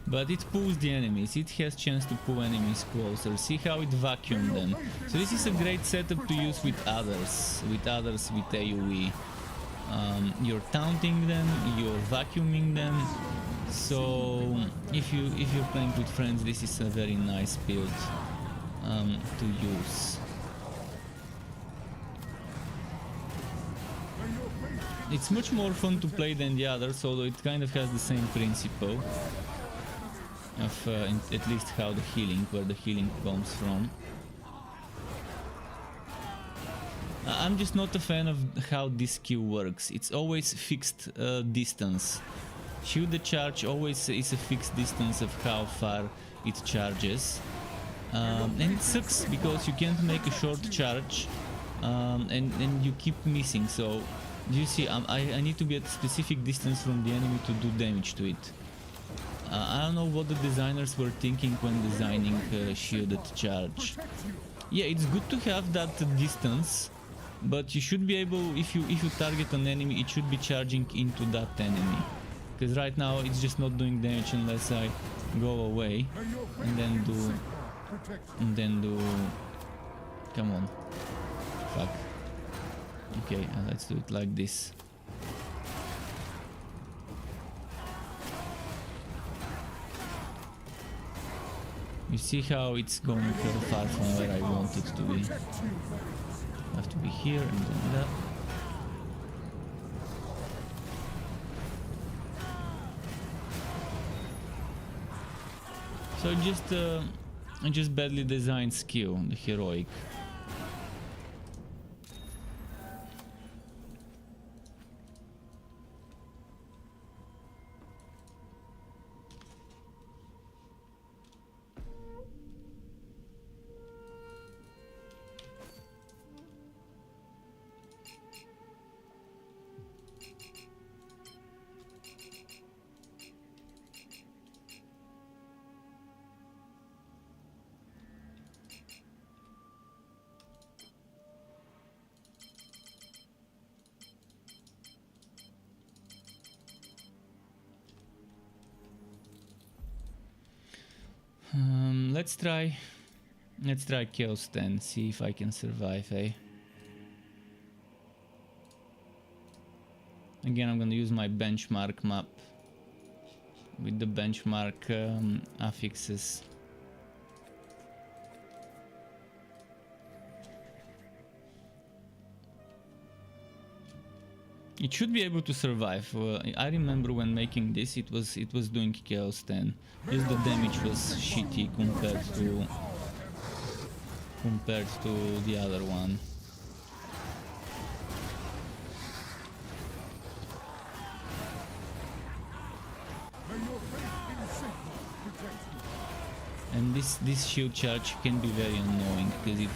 But it pulls the enemies, it has chance to pull enemies closer. See how it vacuumed them. So this is a great setup to use with others with AoE. You're taunting them, you're vacuuming them. So if you're playing with friends, this is a very nice build to use. It's much more fun to play than the others, although it kind of has the same principle of at least how where the healing comes from. I'm just not a fan of how this skill works. It's always fixed distance. Shielded Charge always is a fixed distance of how far it charges. And it sucks because you can't make a short charge and you keep missing. So you see, I need to be at a specific distance from the enemy to do damage to it. I don't know what the designers were thinking when designing Shielded Charge. Yeah, it's good to have that distance, but you should be able, if you target an enemy, it should be charging into that enemy. Because right now it's just not doing damage unless I go away and then do. Come on. Fuck. Okay, let's do it like this. You see how it's going far from where I want it to be. I have to be here and then that. So just badly designed skill, the heroic. let's try Chaosbane, see if I can survive, eh? Again, I'm gonna use my benchmark map with the benchmark affixes. It should be able to survive. I remember when making this, it was doing Chaosbane. Just the damage was shitty compared to the other one. And this shield charge can be very annoying because it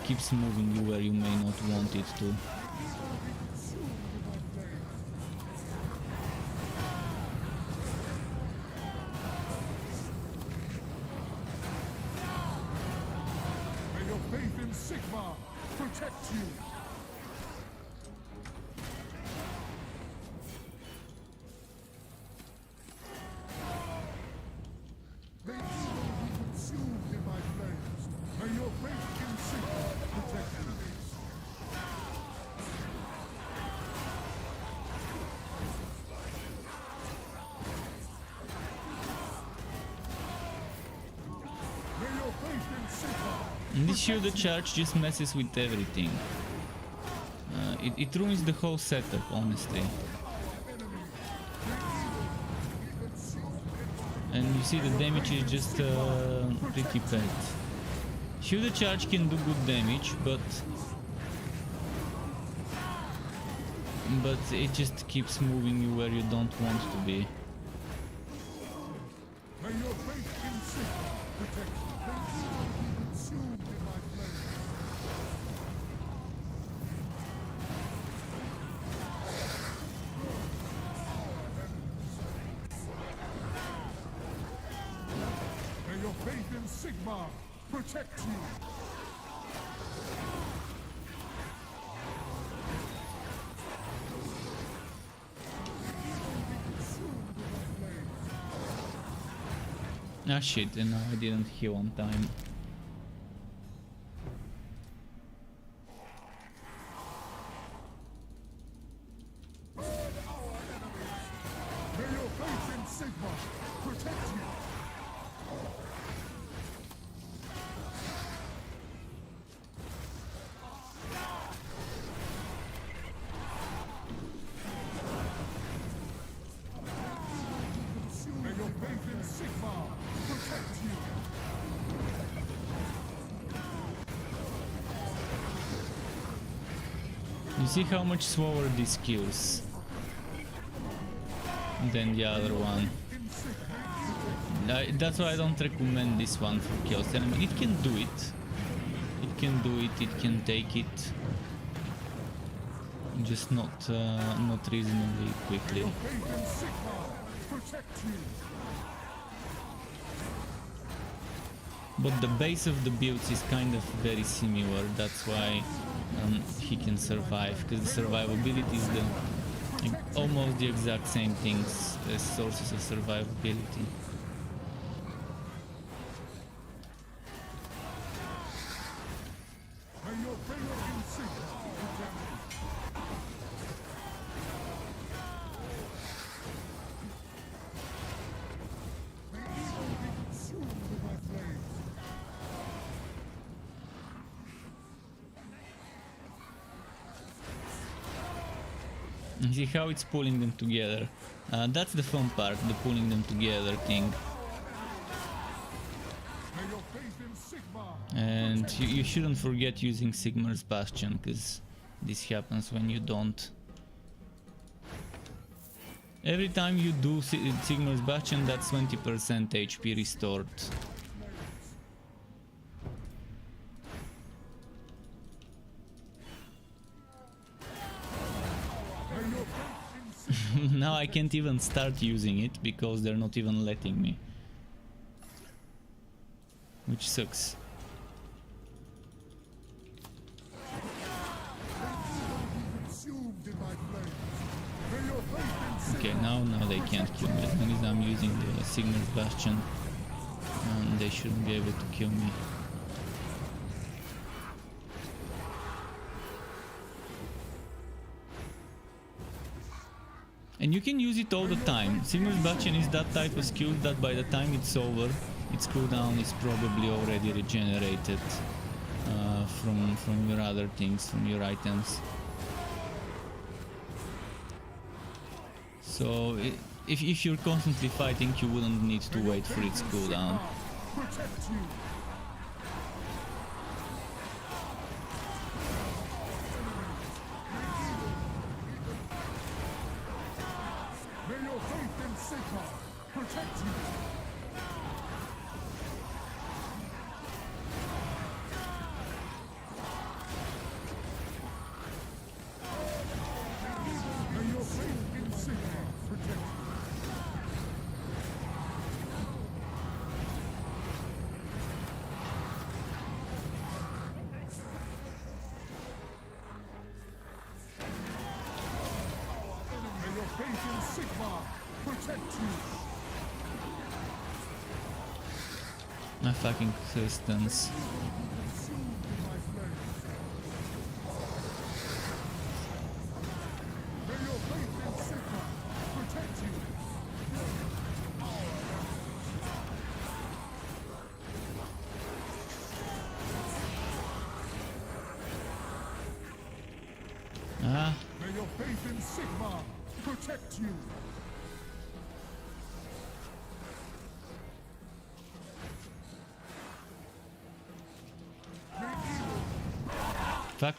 keeps moving you where you may not want it to. May your faith in Sigma protect you. May you be consumed in my flames. May your faith in Sigma protect you. May your faith in Sigma. And this shield charge just messes with everything. It ruins the whole setup, honestly. And you see the damage is just pretty bad. Shield charge can do good damage, but it just keeps moving you where you don't want to be. May your faith in Sigma protect you. May you be consumed in my flames. May your faith in Sigma protect you. Ah shit, and I didn't heal on time. May your faith in Sigma protect you. May your faith in Sigma protect you. You see how much slower this kills than the other one. That's why I don't recommend this one for kills. I mean, it can do it. It can do it. It can take it. Just not reasonably quickly. Your faith in Sigma protect you. But the base of the builds is kind of very similar. That's why he can survive, because the survivability is almost the exact same things as sources of survivability. May your faith in Sigma protect you. May evil be consumed with my flames. You see how it's pulling them together. That's the fun part, the pulling them together thing. May your faith in Sigma And you shouldn't forget using Sigmar's Bastion, because this happens when you don't. Every time you do Sigmar's Bastion, that's 20% HP restored. May your faith in Sigma Now I can't even start using it because they're not even letting me. Which sucks. consumed in my flames. May your faith in Sigma Okay, now they can't kill me as long as I'm using the Sigmar's Bastion. And they shouldn't be able to kill me. And you can use it all the time. Sigmar's Bachan is that type of skill that by the time it's over, its cooldown is probably already regenerated from your other things, from your items. So if you're constantly fighting, you wouldn't need to wait for its cooldown. Protect you. May your faith in Sigmar protect you. May your faith in Sigmar protect you. May your faith in Sigmar protect you. My fucking existence. Consumed in my flames. May your faith in Sigmar protect you. Ah, May your faith in Sigmar protect you. fuck.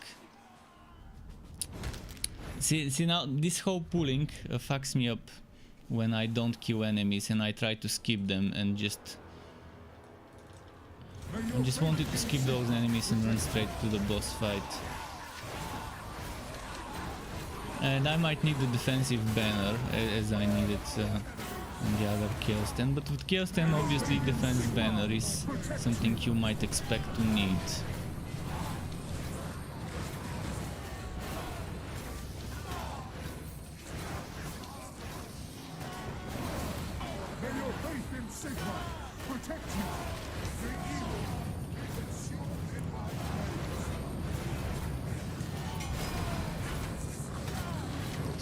See now, this whole pulling fucks me up when I don't kill enemies and I try to skip them and just... I just wanted to skip those enemies and run straight to the boss fight. And I might need the defensive banner as I need it on the other Chaosbane, but with Chaosbane obviously defense banner is something you might expect to need. May your faith in Sigmar protect you. May evil be consumed in my flames.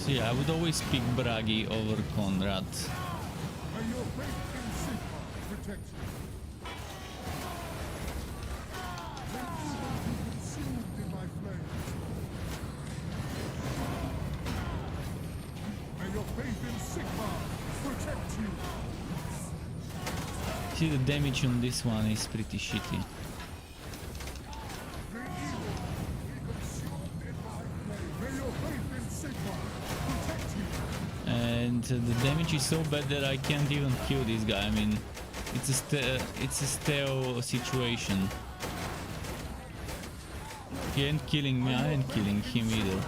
So yeah, I would always pick Bragi over Konrad. May your faith in Sigmar protect you. May evil be consumed in my flames. May your faith in Sigmar protect you. See, the damage on this one is pretty shitty. May evil be consumed in my flames. May your faith in Sigmar protect you. And the damage is so bad that I can't even kill this guy. I mean, it's a stale situation. He ain't killing me, I ain't killing him either.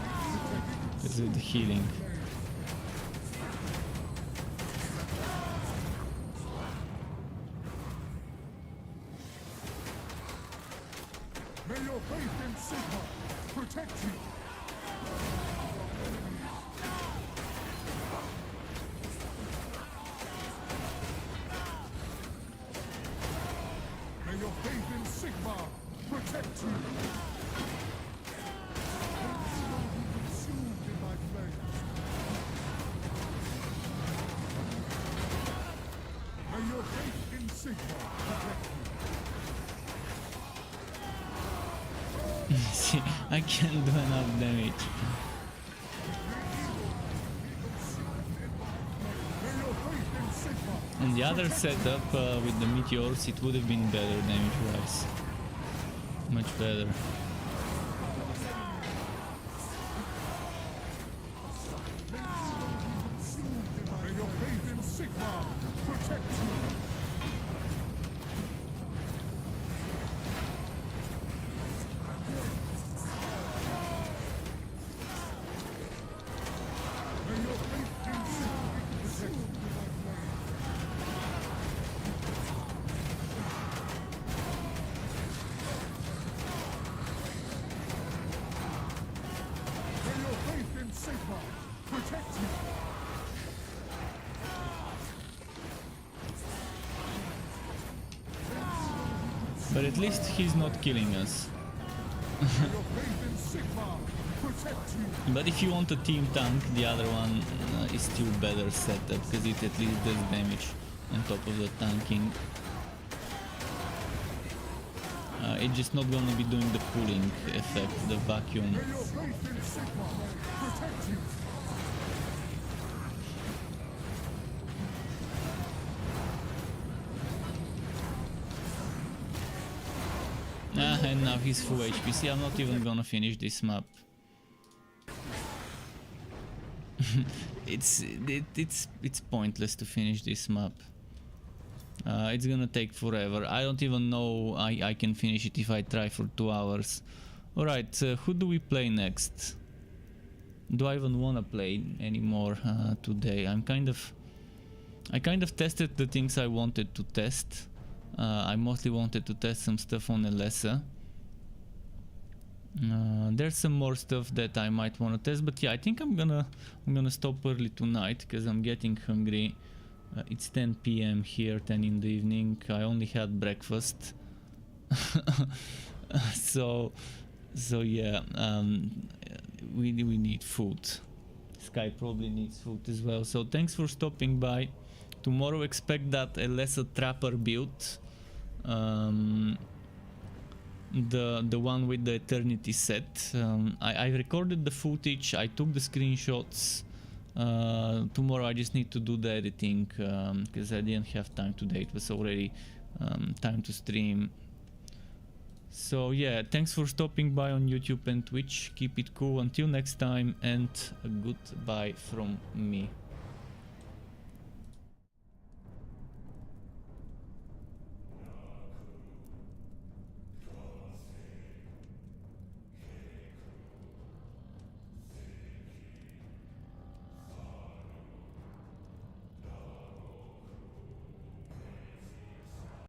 Because of the healing. May your faith in Sigmar protect you. May your faith in Sigmar protect you. May evil be consumed in my flames. May your faith in Sigmar protect you. See, I can't do enough damage. May your faith in Sigmar On the other setup with the meteors, it would have been better damage-wise. Much better. May your faith in Sigmar protect you. May your faith in Sigmar protect you. May your faith in Sigmar protect you. But at least he's not killing us. May your faith in Sigmar protect you. But if you want a team tank, the other one is still better setup, because it at least does damage on top of the tanking. It's just not gonna be doing the cooling effect, the vacuum. May your faith in Sigmar protect you. And now he's full HP. See, I'm not even gonna finish this map. It's pointless to finish this map. It's gonna take forever. I don't even know I can finish it if I try for 2 hours. Alright, who do we play next? Do I even wanna play anymore today? I kind of tested the things I wanted to test. I mostly wanted to test some stuff on Elessa. There's some more stuff that I might want to test, but yeah, I think I'm gonna stop early tonight because I'm getting hungry. It's 10 p.m. here, 10 in the evening. I only had breakfast. so yeah, we need food. Sky probably needs food as well. So thanks for stopping by. Tomorrow expect that Elessa Trapper build. The one with the Eternity set. I recorded the footage, I took the screenshots. Tomorrow I just need to do the editing because I didn't have time today. It was already time to stream. So yeah, thanks for stopping by on YouTube and Twitch. Keep it cool until next time, and a goodbye from me.